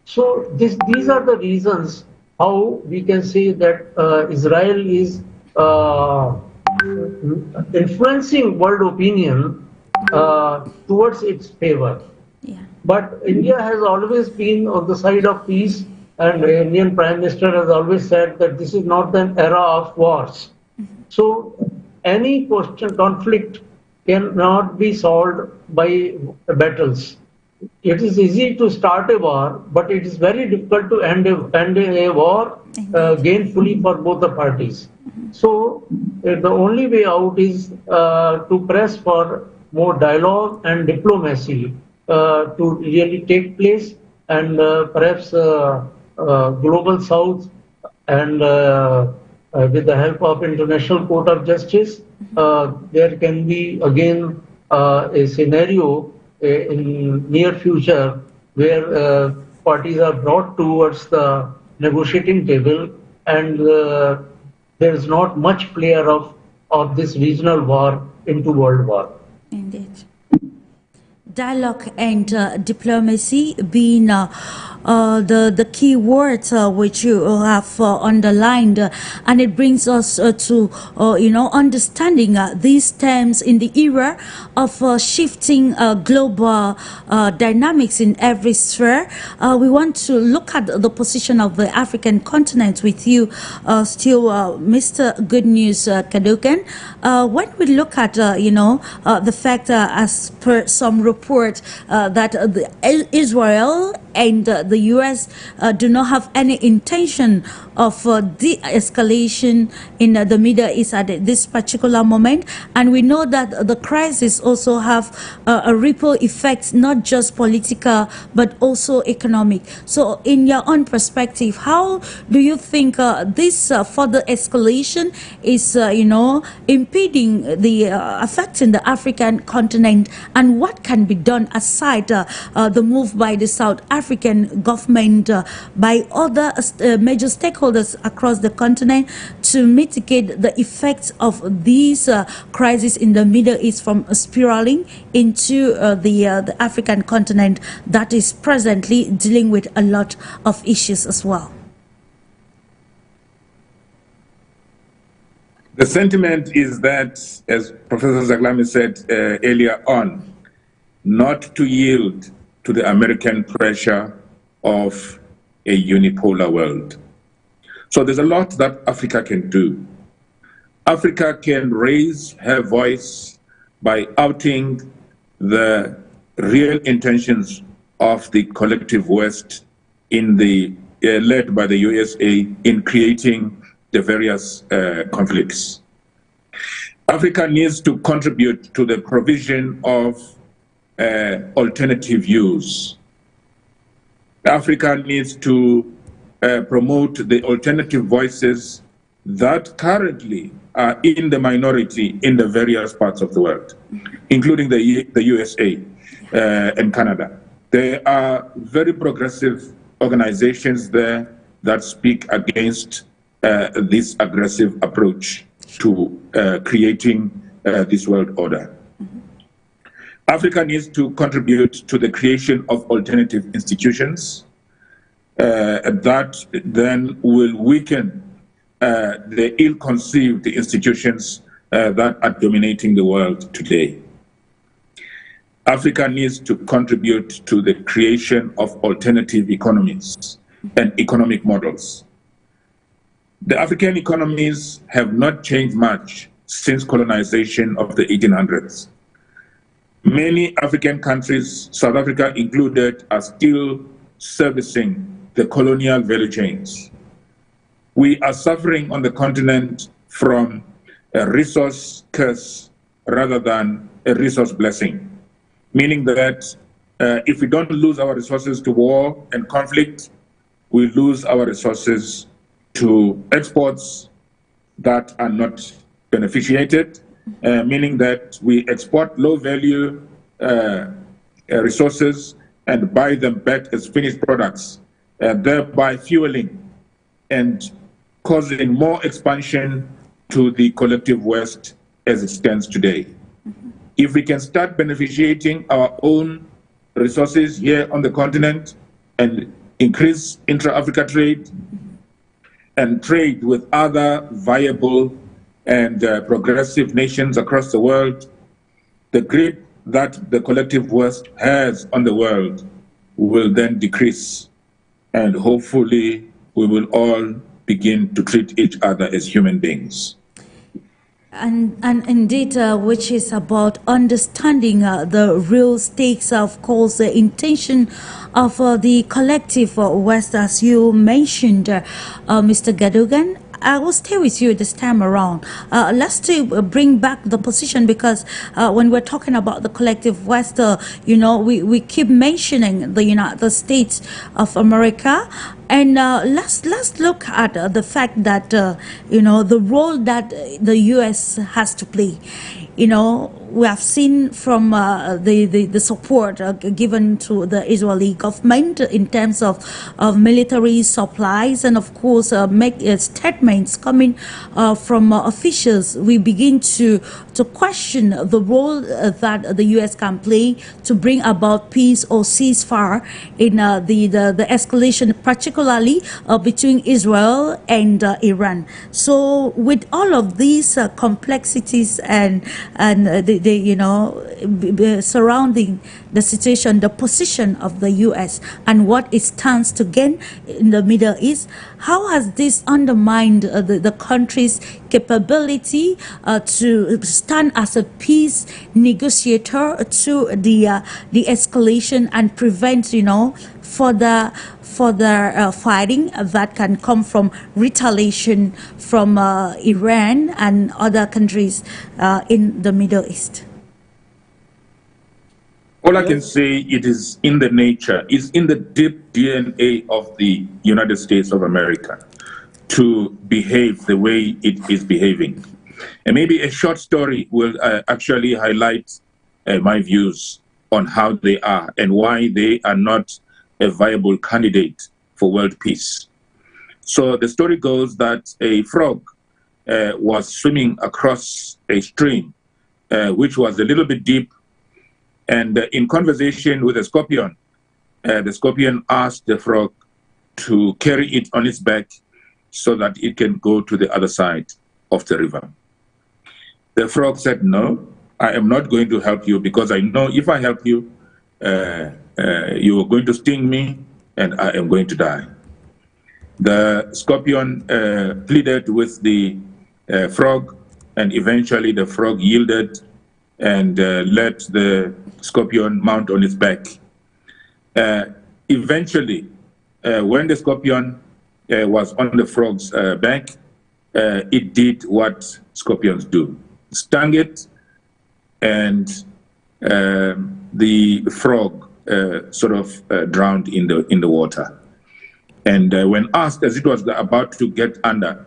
So these are the reasons how we can say that Israel is influencing world opinion towards its favor. Yeah. But India has always been on the side of peace and the Indian Prime Minister has always said that this is not an era of wars. So any question, conflict cannot be solved by battles. It is easy to start a war, but it is very difficult to end a war gainfully for both the parties. So the only way out is to press for more dialogue and diplomacy to really take place, and perhaps Global South and with the help of International Court of Justice, there can be again a scenario in near future where parties are brought towards the negotiating table, and there is not much fear of this regional war into world war. Indeed. Dialogue and diplomacy being the key words which you have underlined, and it brings us to understanding these terms in the era of shifting global dynamics in every sphere. We want to look at the position of the African continent with you still, Mr. Good News CADOGAN. When we look at the fact as per some report that Israel and the U.S. Do not have any intention of de-escalation in the Middle East at this particular moment, and we know that the crisis also have a ripple effect, not just political but also economic. So in your own perspective, how do you think this further escalation is impeding the affecting the African continent, and what can be done aside the move by the South African government, by other major stakeholders across the continent to mitigate the effects of these crises in the Middle East from spiraling into the African continent that is presently dealing with a lot of issues as well? The sentiment is that, as Professor ZAGHLAMI said earlier on, not to yield to the American pressure of a unipolar world. So there's a lot that Africa can do. Africa can raise her voice by outing the real intentions of the collective West in the led by the USA in creating the various conflicts. Africa needs to contribute to the provision of alternative views. Africa needs to promote the alternative voices that currently are in the minority in the various parts of the world, including the USA and Canada. There are very progressive organizations there that speak against this aggressive approach to creating this world order. Africa needs to contribute to the creation of alternative institutions that then will weaken the ill-conceived institutions that are dominating the world today. Africa needs to contribute to the creation of alternative economies and economic models. The African economies have not changed much since colonization of the 1800s. Many African countries, South Africa included, are still servicing the colonial value chains. We are suffering on the continent from a resource curse rather than a resource blessing, meaning that if we don't lose our resources to war and conflict, we lose our resources to exports that are not beneficiated, meaning that we export low-value resources and buy them back as finished products, thereby fueling and causing more expansion to the collective West as it stands today. If we can start beneficiating our own resources here on the continent and increase intra-Africa trade and trade with other viable and progressive nations across the world, the grip that the collective West has on the world will then decrease. and hopefully we will all begin to treat each other as human beings. And indeed, which is about understanding the real stakes, of course, the intention of the collective West, as you mentioned, Mr. Cadogan. I will stay with you this time around. Let's still bring back the position, because when we're talking about the collective West, we keep mentioning the United States of America. And let's look at the fact that the role that the U.S. has to play. We have seen from the support given to the Israeli government in terms of military supplies, and of course make statements coming from officials. We begin to question the role that the U.S. can play to bring about peace or ceasefire in the escalation, particularly between Israel and Iran. So with all of these complexities and surrounding the situation, the position of the U.S. and what it stands to gain in the Middle East, how has this undermined the country's capability to stand as a peace negotiator to the escalation and prevent further fighting that can come from retaliation from Iran and other countries in the Middle East? All I can say, it is in the nature, is in the deep DNA of the United States of America to behave the way it is behaving. And maybe a short story will actually highlight my views on how they are and why they are not a viable candidate for world peace. So the story goes that a frog was swimming across a stream, which was a little bit deep, and in conversation with a scorpion, the scorpion asked the frog to carry it on its back so that it can go to the other side of the river. The frog said, "No, I am not going to help you, because I know if I help you, you are going to sting me and I am going to die." The scorpion pleaded with the frog, and eventually the frog yielded and let the scorpion mount on its back. Eventually, when the scorpion was on the frog's back, it did what scorpions do: stung it, and the frog sort of drowned in the water. And when asked, as it was about to get under,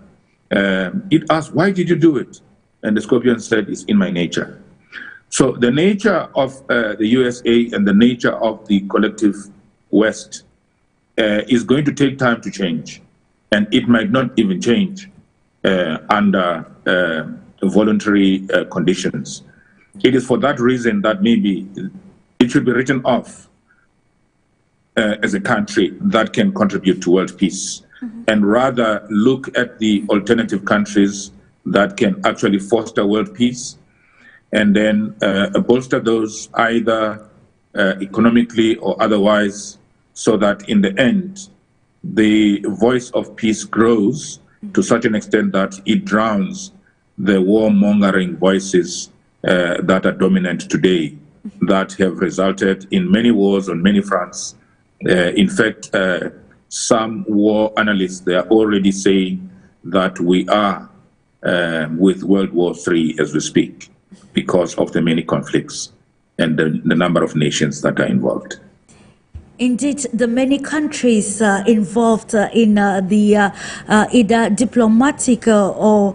it asked, "Why did you do it?" And the scorpion said, "It's in my nature." So the nature of the USA and the nature of the collective West is going to take time to change, and it might not even change under voluntary conditions. It is for that reason that maybe it should be written off as a country that can contribute to world peace, and rather look at the alternative countries that can actually foster world peace, and then bolster those either economically or otherwise, so that in the end, the voice of peace grows to such an extent that it drowns the warmongering voices that are dominant today, that have resulted in many wars on many fronts. In fact, some war analysts, they are already saying that we are with World War III as we speak, because of the many conflicts and the number of nations that are involved. Indeed, the many countries involved in the either diplomatic or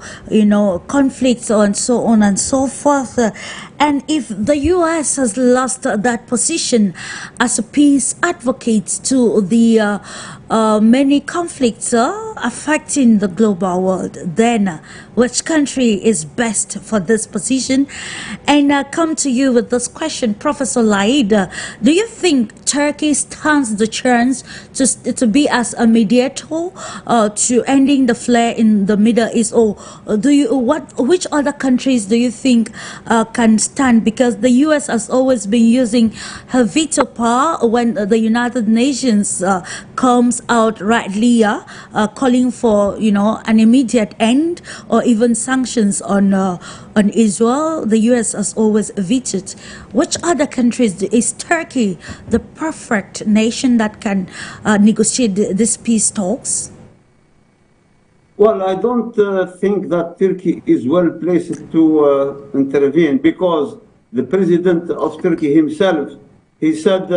conflicts and so on and so forth. And if the U.S. has lost that position as a peace advocate to the many conflicts affecting the global world, then which country is best for this position? And I come to you with this question, Professor LAEED. Do you think Turkey stands the chance to be as a mediator to ending the flare in the Middle East, or which other countries do you think can stand? Because the U.S. has always been using her veto power when the United Nations comes out rightly calling for, you know, an immediate end or even sanctions on Israel, the U.S. has always vetoed. Which other countries is Turkey the perfect nation that can negotiate this peace talks? Well, I don't think that Turkey is well placed to intervene, because the president of Turkey himself, he said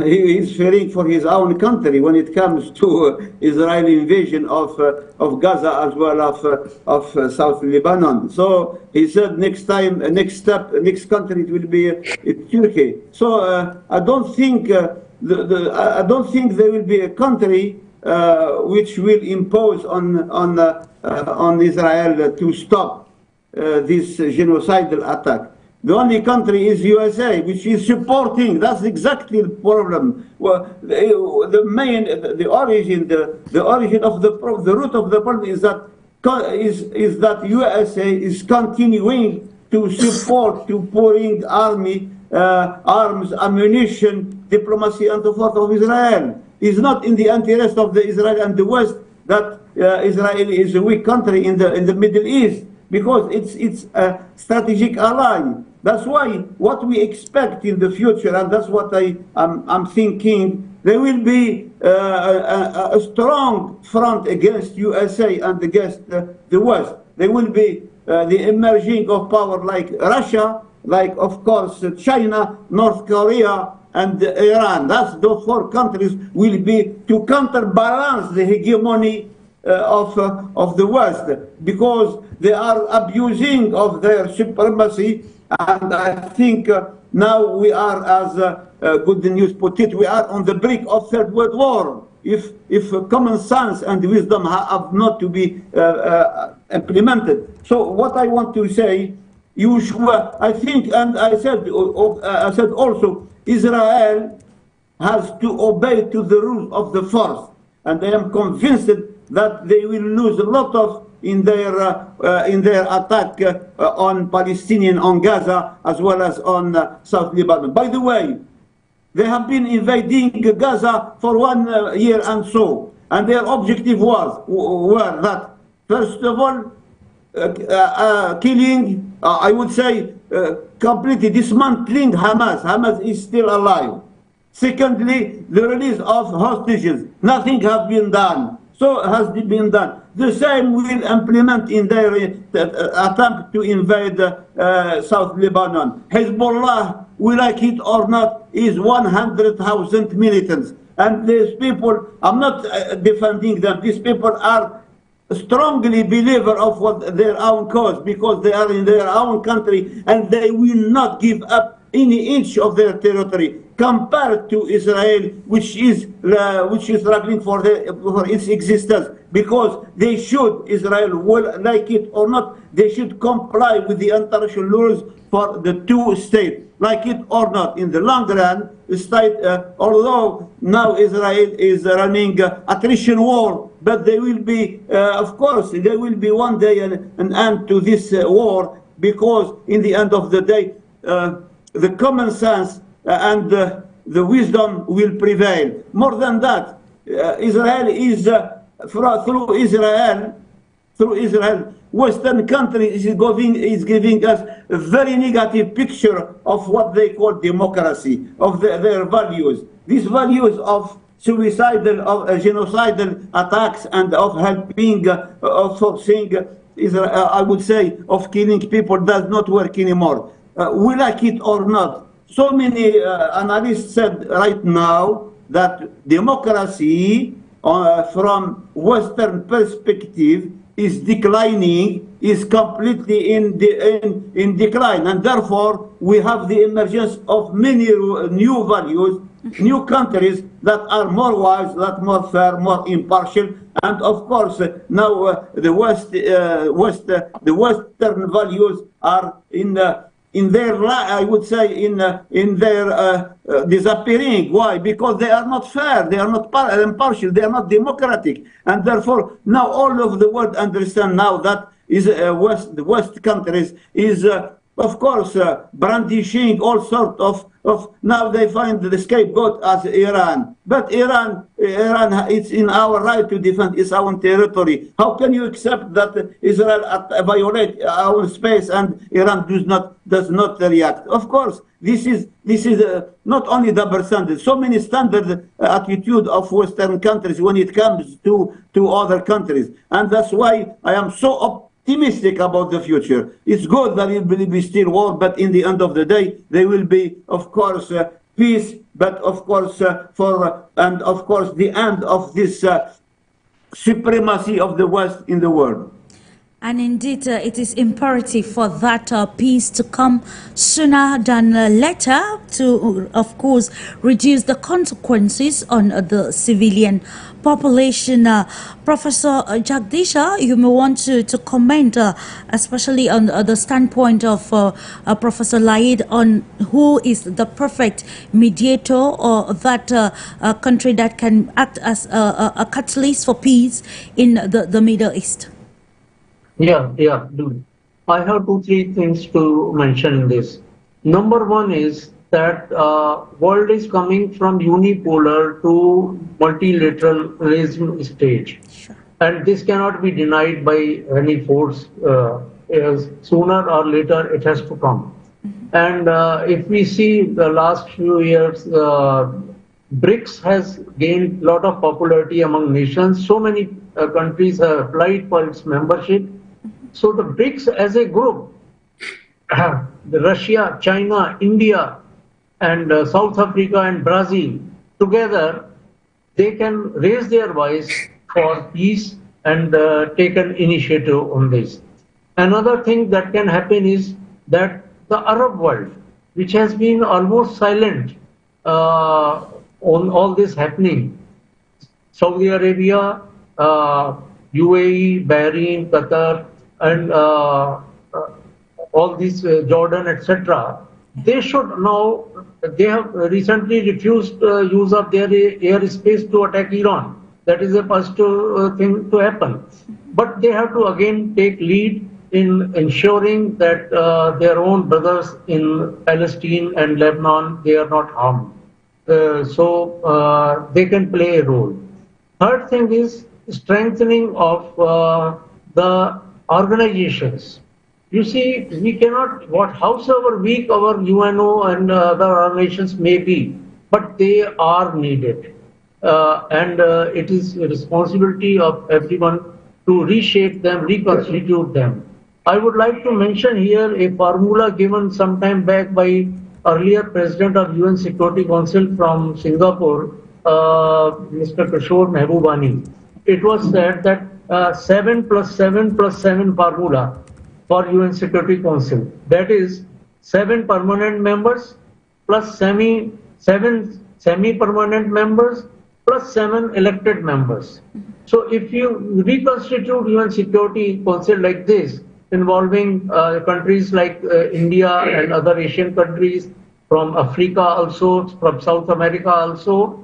he is fearing for his own country when it comes to Israeli invasion of Gaza as well of South Lebanon. So he said next country it will be Turkey. So I don't think I don't think there will be a country which will impose on Israel to stop this genocidal attack. The only country is USA, which is supporting. That's exactly the problem. Well, the origin of the root of the problem is that USA is continuing to support, to pouring arms, ammunition, diplomacy, and so forth of Israel. It's not in the interest of the Israel and the West that Israel is a weak country in the Middle East, because it's a strategic ally. That's why what we expect in the future, and that's what I'm thinking, there will be a strong front against USA and against the West. There will be the emerging of power like Russia, like, of course, China, North Korea, and Iran. Those 4 countries will be to counterbalance the hegemony of the West, because they are abusing of their supremacy. And I think now we are, as Good News put it, we are on the brink of Third World War. If common sense and wisdom have not to be implemented. So what I want to say, I think, and I said also, Israel has to obey to the rules of the force, and I am convinced that they will lose a lot of in their attack on Palestinian, on Gaza, as well as on South Lebanon. By the way, they have been invading Gaza for 1 year and so, and their objective were that, first of all, killing, I would say, completely dismantling Hamas. Hamas is still alive. Secondly, the release of hostages. Nothing has been done. So has been done. The same will implement in their attempt to invade South Lebanon. Hezbollah, we like it or not, is 100,000 militants. And these people, I'm not defending them, these people are strongly believer of what their own cause, because they are in their own country and they will not give up any inch of their territory, compared to Israel, which is struggling for its existence, because they should, Israel will like it or not, they should comply with the international rules for the 2 states, like it or not. In the long run, although now Israel is running attrition war, but there will be, of course, there will be one day an end to this war, because in the end of the day, the common sense and the wisdom will prevail. More than that, Israel is through Israel, Western countries is giving us a very negative picture of what they call democracy, of their values. These values of suicidal, of genocidal attacks, and of helping, of forcing Israel, I would say, of killing people, does not work anymore. We like it or not. So many analysts said right now that democracy from Western perspective is declining, is completely in decline, and therefore we have the emergence of many new values, new countries that are more wise, that more fair, more impartial, and of course now the Western values are in their, I would say, in their disappearing. Why? Because they are not fair, they are not impartial, they are not democratic, and therefore now all of the world understand now that the West countries is of course, brandishing all sorts of now they find the scapegoat as Iran. But Iran, it's in our right to defend its own territory. How can you accept that Israel violate our space and Iran does not react? Of course, this is not only double standard. So many standard attitude of Western countries when it comes to other countries, and that's why I am so optimistic about the future. It's good that it will be still war, but in the end of the day, there will be, of course, peace. But of course, and of course, the end of this supremacy of the West in the world. And indeed, it is imperative for that peace to come sooner than later to, of course, reduce the consequences on the civilian population. Professor JAGDISH, you may want to comment, especially on the standpoint of Professor LAEED, on who is the perfect mediator or that country that can act as a catalyst for peace in the Middle East. Yeah, dude. I have 2-3 things to mention in this. Number one is that world is coming from unipolar to multilateralism stage. Sure. And this cannot be denied by any force. Sooner or later it has to come. And if we see the last few years, BRICS has gained a lot of popularity among nations. So many countries have applied for its membership. So the BRICS as a group, the Russia, China, India, and South Africa and Brazil together, they can raise their voice for peace and take an initiative on this. Another thing that can happen is that the Arab world, which has been almost silent on all this happening, Saudi Arabia, UAE, Bahrain, Qatar, and all these Jordan, etc., they should now, they have recently refused use of their airspace to attack Iran. That is a positive thing to happen. But they have to again take lead in ensuring that their own brothers in Palestine and Lebanon, they are not harmed. So they can play a role. Third thing is strengthening of the organizations. You see, we cannot, howsoever weak our UNO and other organizations may be, but they are needed. And it is a responsibility of everyone to reshape them, reconstitute them. I would like to mention here a formula given some time back by earlier President of UN Security Council from Singapore, Mr. Kishore Mehbubani. It was said that 7 + 7 + 7 formula for UN Security Council. That is 7 permanent members plus 7 semi-permanent members plus 7 elected members. So if you reconstitute UN Security Council like this, involving countries like India and other Asian countries, from Africa also, from South America also,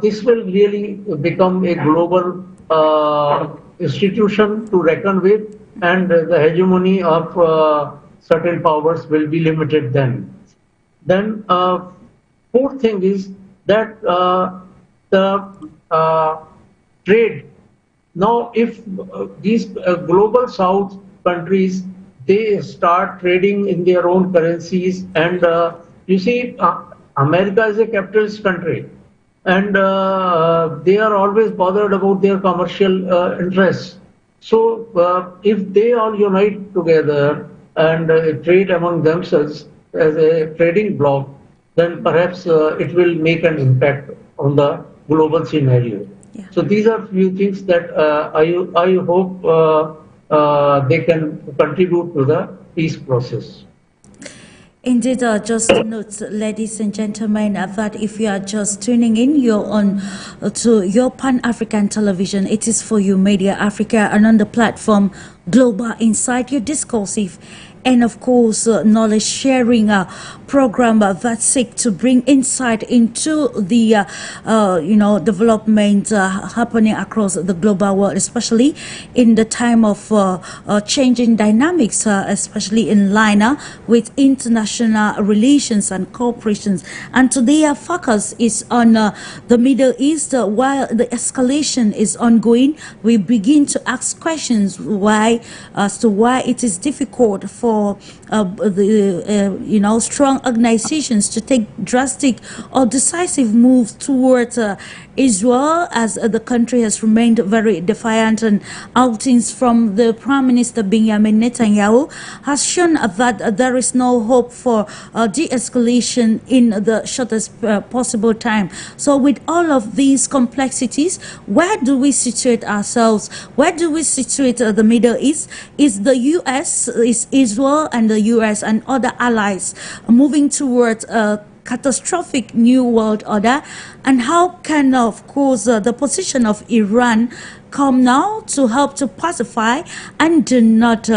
this will really become a global institution to reckon with, and the hegemony of certain powers will be limited then. Then fourth thing is that the trade. Now if these global South countries, they start trading in their own currencies, and you see America is a capitalist country, and they are always bothered about their commercial interests. So if they all unite together and trade among themselves as a trading bloc, then perhaps it will make an impact on the global scenario. Yeah. So these are few things that I hope they can contribute to the peace process. Indeed, just to note, ladies and gentlemen, that if you are just tuning in, you're on to your Pan-African television. It is for you, Media Africa, and on the platform Global Insight, your discursive and, of course, knowledge sharing program that seek to bring insight into the development happening across the global world, especially in the time of changing dynamics, especially in line with international relations and cooperations. And today our focus is on the Middle East. While the escalation is ongoing, we begin to ask questions as to why it is difficult for the strong organizations to take drastic or decisive moves towards Israel, as the country has remained very defiant, and outings from the Prime Minister Benjamin Netanyahu has shown that there is no hope for de-escalation in the shortest possible time. So with all of these complexities, where do we situate ourselves? Where do we situate the Middle East? Is the U.S., is Israel and the U.S. and other allies moving towards a catastrophic new world order? And how can, of course, the position of Iran come now to help to pacify and do not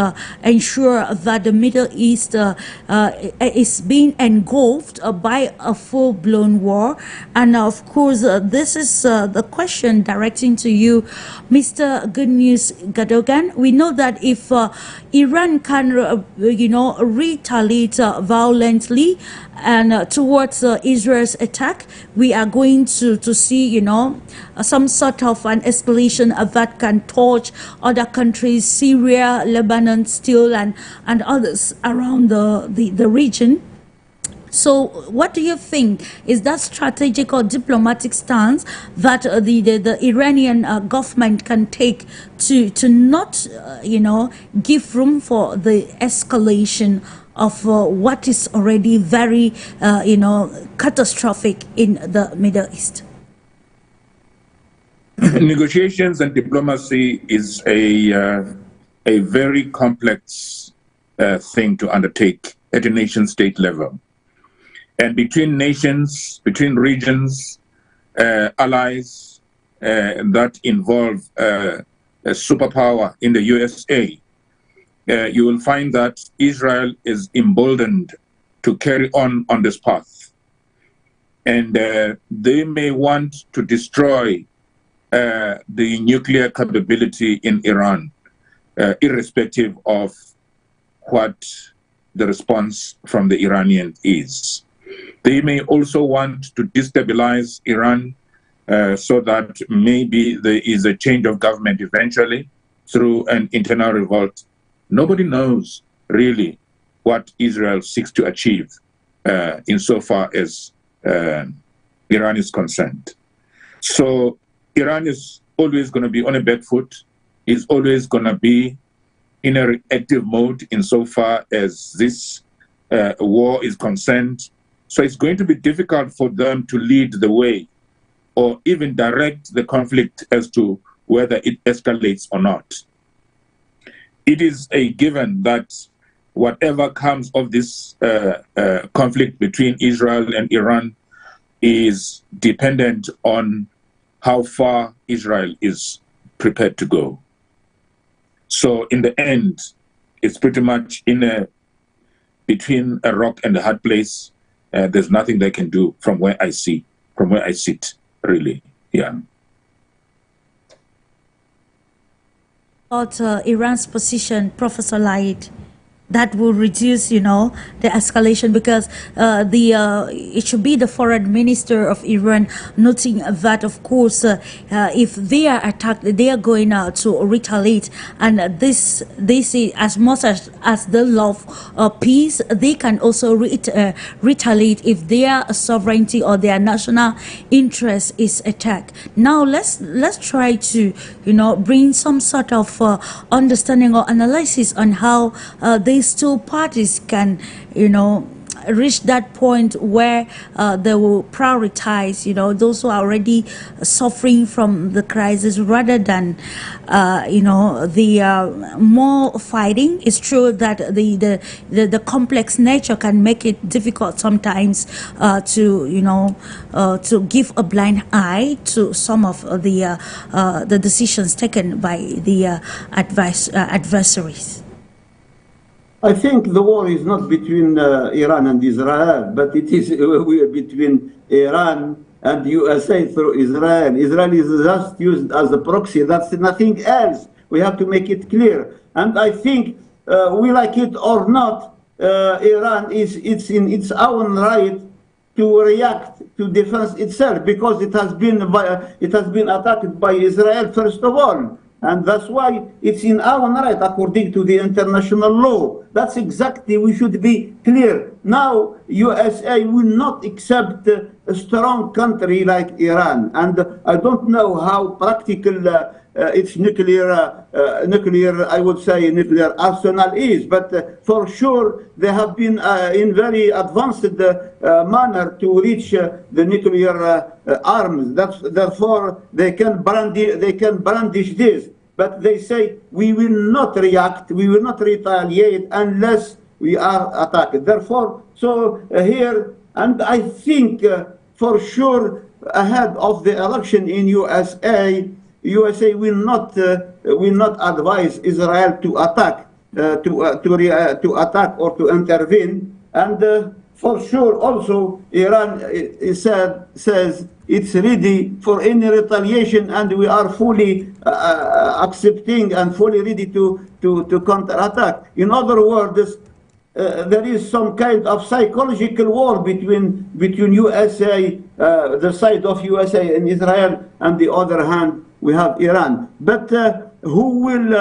ensure that the Middle East is being engulfed by a full-blown war? And of course, this is the question directing to you, Mr. GOODNEWS CADOGAN. We know that if Iran can, retaliate violently and towards Israel's attack, we are going to see, some sort of an escalation that can touch other countries, Syria, Lebanon still, and others around the region. So what do you think is that strategic or diplomatic stance that the Iranian government can take to not, give room for the escalation of what is already very, catastrophic in the Middle East? Negotiations and diplomacy is a very complex thing to undertake at a nation-state level. And between nations, between regions, allies that involve a superpower in the USA, you will find that Israel is emboldened to carry on this path. And they may want to destroy the nuclear capability in Iran, irrespective of what the response from the Iranians is. They may also want to destabilize Iran so that maybe there is a change of government eventually through an internal revolt. Nobody knows really what Israel seeks to achieve insofar as Iran is concerned. So Iran is always going to be on a back foot, is always going to be in a reactive mode insofar as this war is concerned. So it's going to be difficult for them to lead the way or even direct the conflict as to whether it escalates or not. It is a given that whatever comes of this conflict between Israel and Iran is dependent on how far Israel is prepared to go. So in the end, it's pretty much between a rock and a hard place. There's nothing they can do from where I sit, really. Yeah. About Iran's position, Professor LAEED, that will reduce, the escalation, because it should be the foreign minister of Iran noting that, of course, if they are attacked, they are going to retaliate, and this is as much as they love peace, they can also retaliate if their sovereignty or their national interest is attacked. Now let's try to bring some sort of understanding or analysis on how these two parties can reach that point where they will prioritize those who are already suffering from the crisis rather than the more fighting. It's true that the complex nature can make it difficult sometimes to give a blind eye to some of the decisions taken by the adversaries. I think the war is not between Iran and Israel, but it is between Iran and USA through Israel. Israel is just used as a proxy. That's nothing else. We have to make it clear. And I think, we like it or not, Iran it's in its own right to react to defense itself, because it has been attacked by Israel first of all. And that's why it's in our right according to the international law. That's exactly, we should be clear. Now, USA will not accept a strong country like Iran. And I don't know how practical its nuclear, I would say, nuclear arsenal is. But for sure, they have been in very advanced manner to reach the nuclear arms. Therefore, they can brandish this. But they say, we will not react, we will not retaliate unless we are attacked. Therefore, so here, and I think for sure, ahead of the election in USA will not advise Israel to attack, to attack or to intervene. And for sure, also Iran says it's ready for any retaliation, and we are fully accepting and fully ready to counterattack. In other words, there is some kind of psychological war between USA, the side of USA and Israel, and the other hand we have Iran. But who will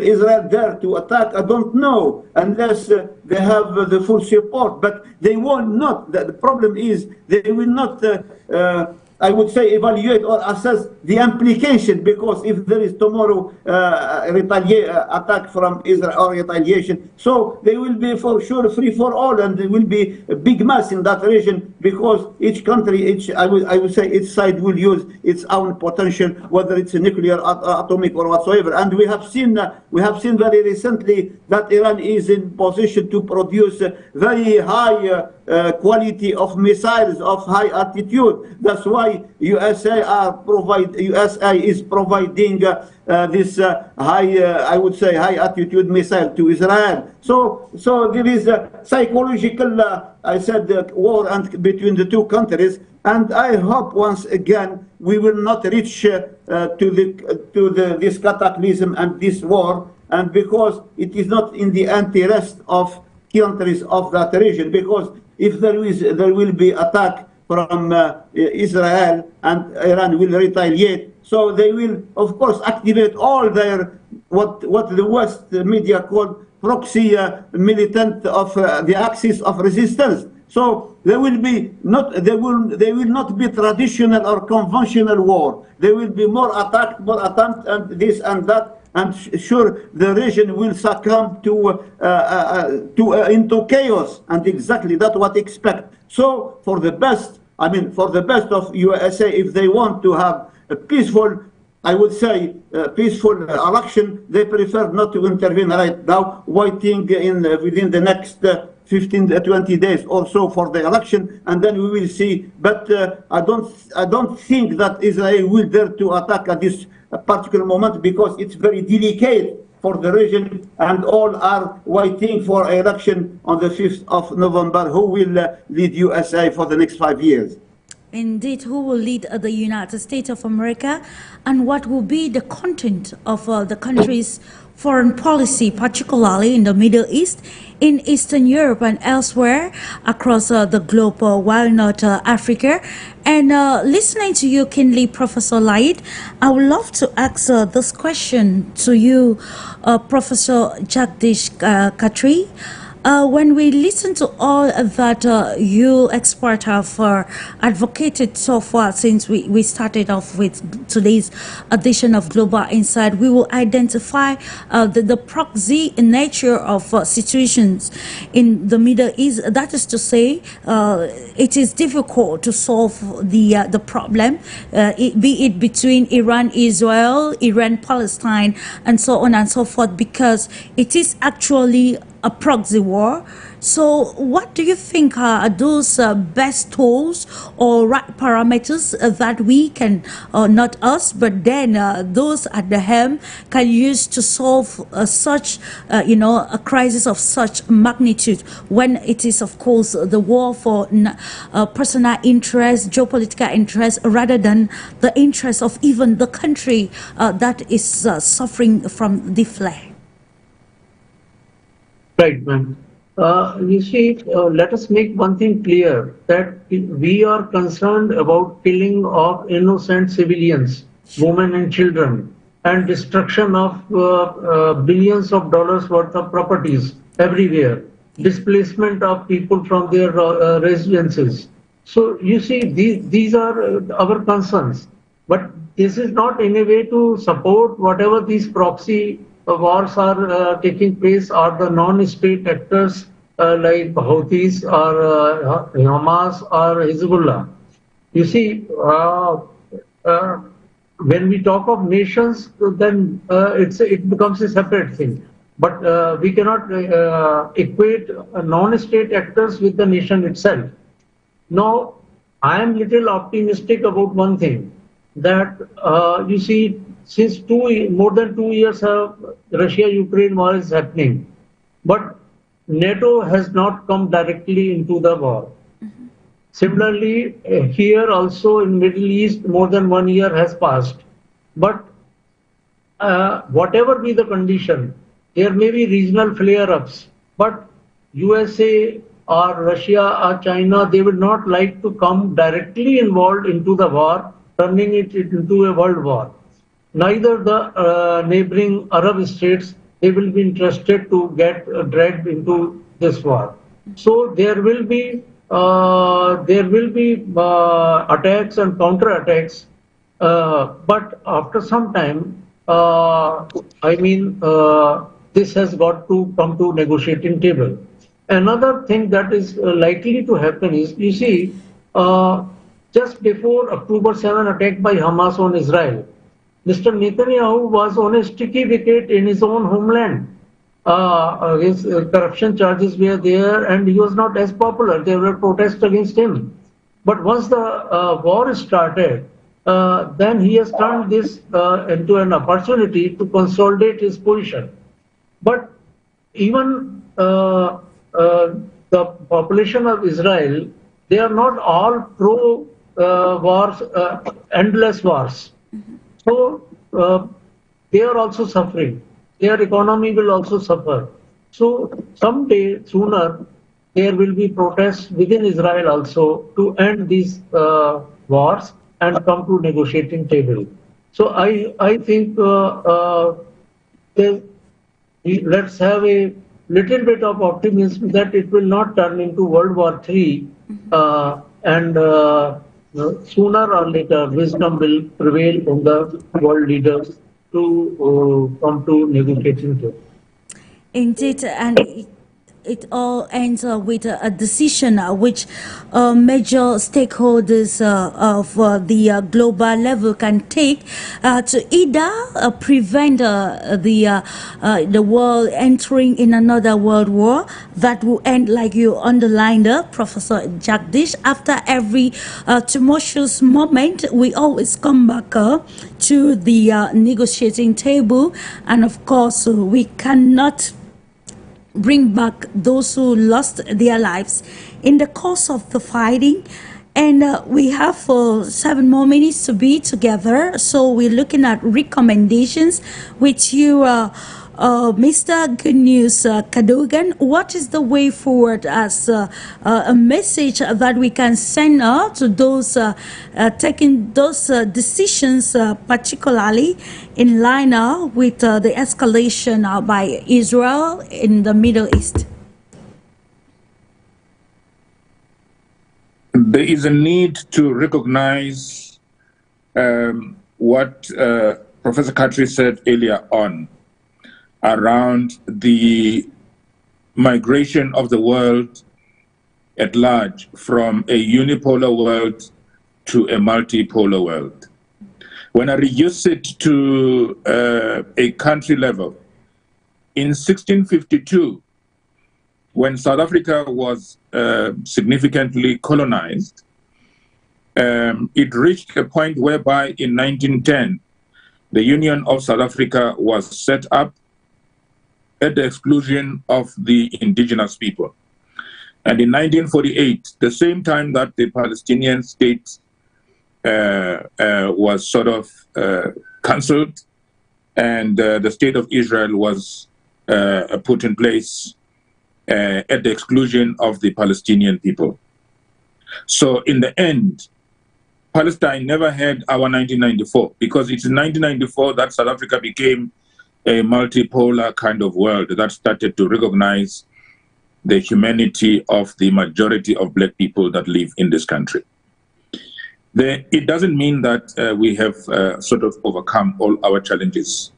Israel dare to attack? I don't know, unless they have the full support. But they will not. The problem is they will not. I would say evaluate or assess the implication, because if there is tomorrow attack from Israel or retaliation, so they will be for sure free for all, and there will be a big mass in that region, because each country, I would say each side will use its own potential, whether it's a nuclear, atomic, or whatsoever. And we have seen very recently that Iran is in position to produce very high quality of missiles of high altitude. That's why USA is providing this high, I would say, high altitude missile to Israel. So there is a psychological, I said, war between the two countries. And I hope once again we will not reach to this cataclysm and this war, and because it is not in the interest of countries of that region. Because if there will be attack from Israel, and Iran will retaliate, so they will of course activate all their what the West media call proxy militant of the axis of resistance. So there will not be traditional or conventional war. There will be more attack, more attempt, and this and that. And sure, the region will succumb into chaos, and exactly that's what expect. So for the best of USA, if they want to have a peaceful, I would say, peaceful election, they prefer not to intervene right now, waiting within the next 15 to 20 days or so for the election, and then we will see. But I don't think that Israel will dare to attack at this particular moment, because it's very delicate for the region, and all are waiting for an election on the 5th of November. Who will lead USA for the next 5 years? Indeed, who will lead the United States of America, and what will be the content of the country's foreign policy, particularly in the Middle East, in Eastern Europe, and elsewhere across the globe, while not Africa. And listening to you keenly, Professor LAEED, I would love to ask this question to you, Professor JAGDISH KHATRI. When we listen to all that you experts have advocated so far since we started off with today's edition of Global Insight, we will identify the proxy nature of situations in the Middle East. That is to say, it is difficult to solve the problem, be it between Iran, Israel, Iran, Palestine, and so on and so forth, because it is actually a proxy war. So what do you think are those best tools or right parameters that we can, not us, but then those at the helm can use to solve such, a crisis of such magnitude, when it is, of course, the war for personal interest, geopolitical interest, rather than the interest of even the country that is suffering from the flare? Right, ma'am. You see, let us make one thing clear, that we are concerned about killing of innocent civilians, women and children, and destruction of billions of dollars worth of properties everywhere, displacement of people from their residences. So you see, these are our concerns. But this is not in a way to support whatever these proxy wars are taking place, or the non-state actors like Houthis or Hamas or Hezbollah. You see, when we talk of nations, then it becomes a separate thing. But we cannot equate non-state actors with the nation itself. Now, I am little optimistic about one thing, that you see, since more than 2 years Russia-Ukraine war is happening, but NATO has not come directly into the war. Similarly, here also in Middle East, more than 1 year has passed. But whatever be the condition, there may be regional flare-ups, but USA or Russia or China, they would not like to come directly involved into the war, turning it into a world war. Neither the neighboring Arab states, they will be interested to get dragged into this war. So there will be attacks and counter-attacks, but after some time, this has got to come to negotiating table. Another thing that is likely to happen is, you see, just before October 7 attack by Hamas on Israel, Mr. Netanyahu was on a sticky wicket in his own homeland. His corruption charges were there, and he was not as popular. There were protests against him. But once the war started, then he has turned this into an opportunity to consolidate his position. But even the population of Israel, they are not all pro wars, endless wars. So they are also suffering. Their economy will also suffer. So someday, sooner, there will be protests within Israel also to end these wars and come to negotiating table. So I think let's have a little bit of optimism that it will not turn into World War III, and sooner or later wisdom will prevail on the world leaders to come to negotiating table. Indeed, and it all ends with a decision which major stakeholders of the global level can take to either prevent the world entering in another world war that will end, like you underlined, Professor Jagdish. After every tumultuous moment, we always come back to the negotiating table, and of course we cannot bring back those who lost their lives in the course of the fighting. And we have 7 more minutes to be together, so we're looking at recommendations with you, Mr. Good News Cadogan. What is the way forward as a message that we can send to those taking those decisions, particularly in line with the escalation by Israel in the Middle East? There is a need to recognize what Professor KHATRI said earlier on around the migration of the world at large from a unipolar world to a multipolar world. When I reduce it to a country level, in 1652, when South Africa was significantly colonized, it reached a point whereby in 1910, the Union of South Africa was set up at the exclusion of the indigenous people. And in 1948, the same time that the Palestinian state was sort of cancelled and the state of Israel was put in place at the exclusion of the Palestinian people. So in the end, Palestine never had our 1994, because it's in 1994 that South Africa became a multipolar kind of world that started to recognize the humanity of the majority of black people that live in this country. It doesn't mean that we have sort of overcome all our challenges.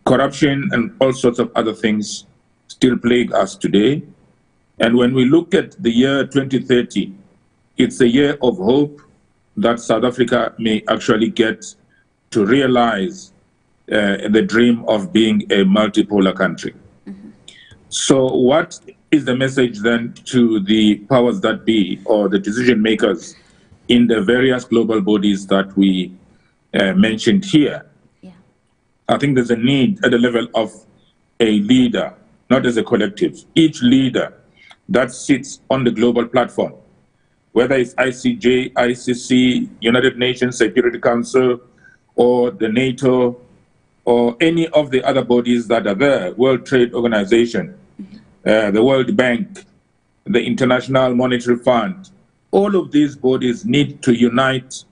Corruption and all sorts of other things still plague us today. And when we look at the year 2030, it's a year of hope that South Africa may actually get to realize the dream of being a multipolar country. So what is the message then to the powers that be or the decision makers in the various global bodies that we mentioned here? Yeah. I think there's a need at the level of a leader, not as a collective. Each leader that sits on the global platform, whether it's ICJ, ICC, United Nations Security Council, or the NATO, or any of the other bodies that are there, World Trade Organization, the World Bank, the International Monetary Fund, all of these bodies need to unite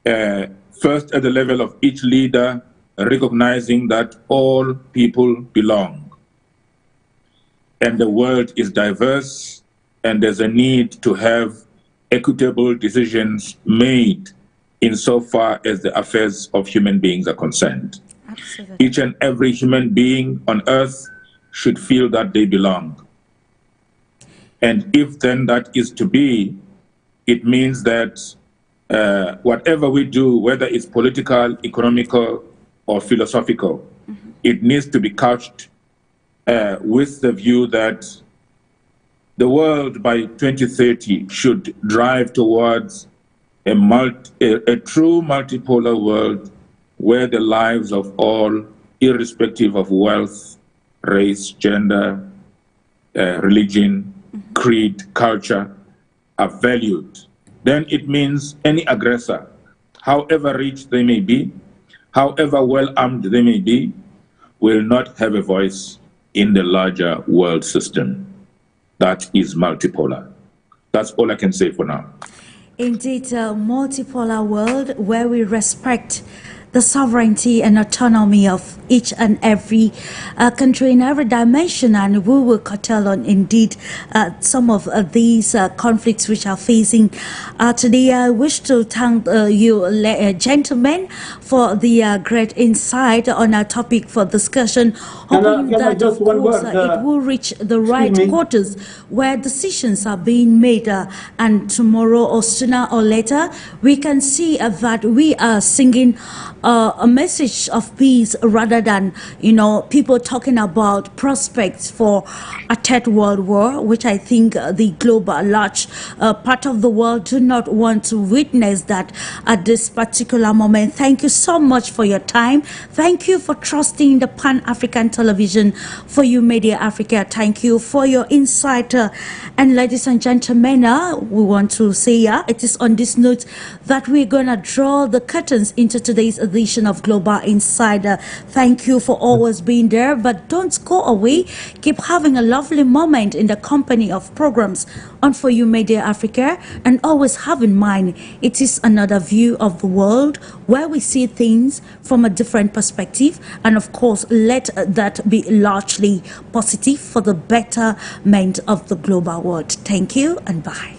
first at the level of each leader, recognizing that all people belong. And the world is diverse, and there's a need to have equitable decisions made insofar as the affairs of human beings are concerned. Absolutely. Each and every human being on earth should feel that they belong. And if then that is to be, it means that whatever we do, whether it's political, economical, or philosophical, it needs to be couched with the view that the world by 2030 should drive towards a true multipolar world where the lives of all, irrespective of wealth, race, gender, religion, creed, culture, are valued. Then it means any aggressor, however rich they may be, however well-armed they may be, will not have a voice in the larger world system that is multipolar. That's all I can say for now. Indeed, a multipolar world where we respect the sovereignty and autonomy of each and every country in every dimension, and we will curtail on indeed some of these conflicts which are facing today. I wish to thank you gentlemen for the great insight on our topic for discussion, hoping that of course it will reach the right quarters where decisions are being made, and tomorrow or sooner or later we can see that we are singing a message of peace rather than, you know, people talking about prospects for a third world war, which I think the global large part of the world do not want to witness that at this particular moment. Thank you so much for your time. Thank you for trusting the Pan-African Television for you, Media Africa. Thank you for your insight. And ladies and gentlemen, we want to say it is on this note that we're going to draw the curtains into today's edition of Global Insider. Thank you for always being there, but don't go away. Keep having a lovely moment in the company of programs on For You Media Africa, and always have in mind it is another view of the world where we see things from a different perspective, and of course let that be largely positive for the betterment of the global world. Thank you and bye.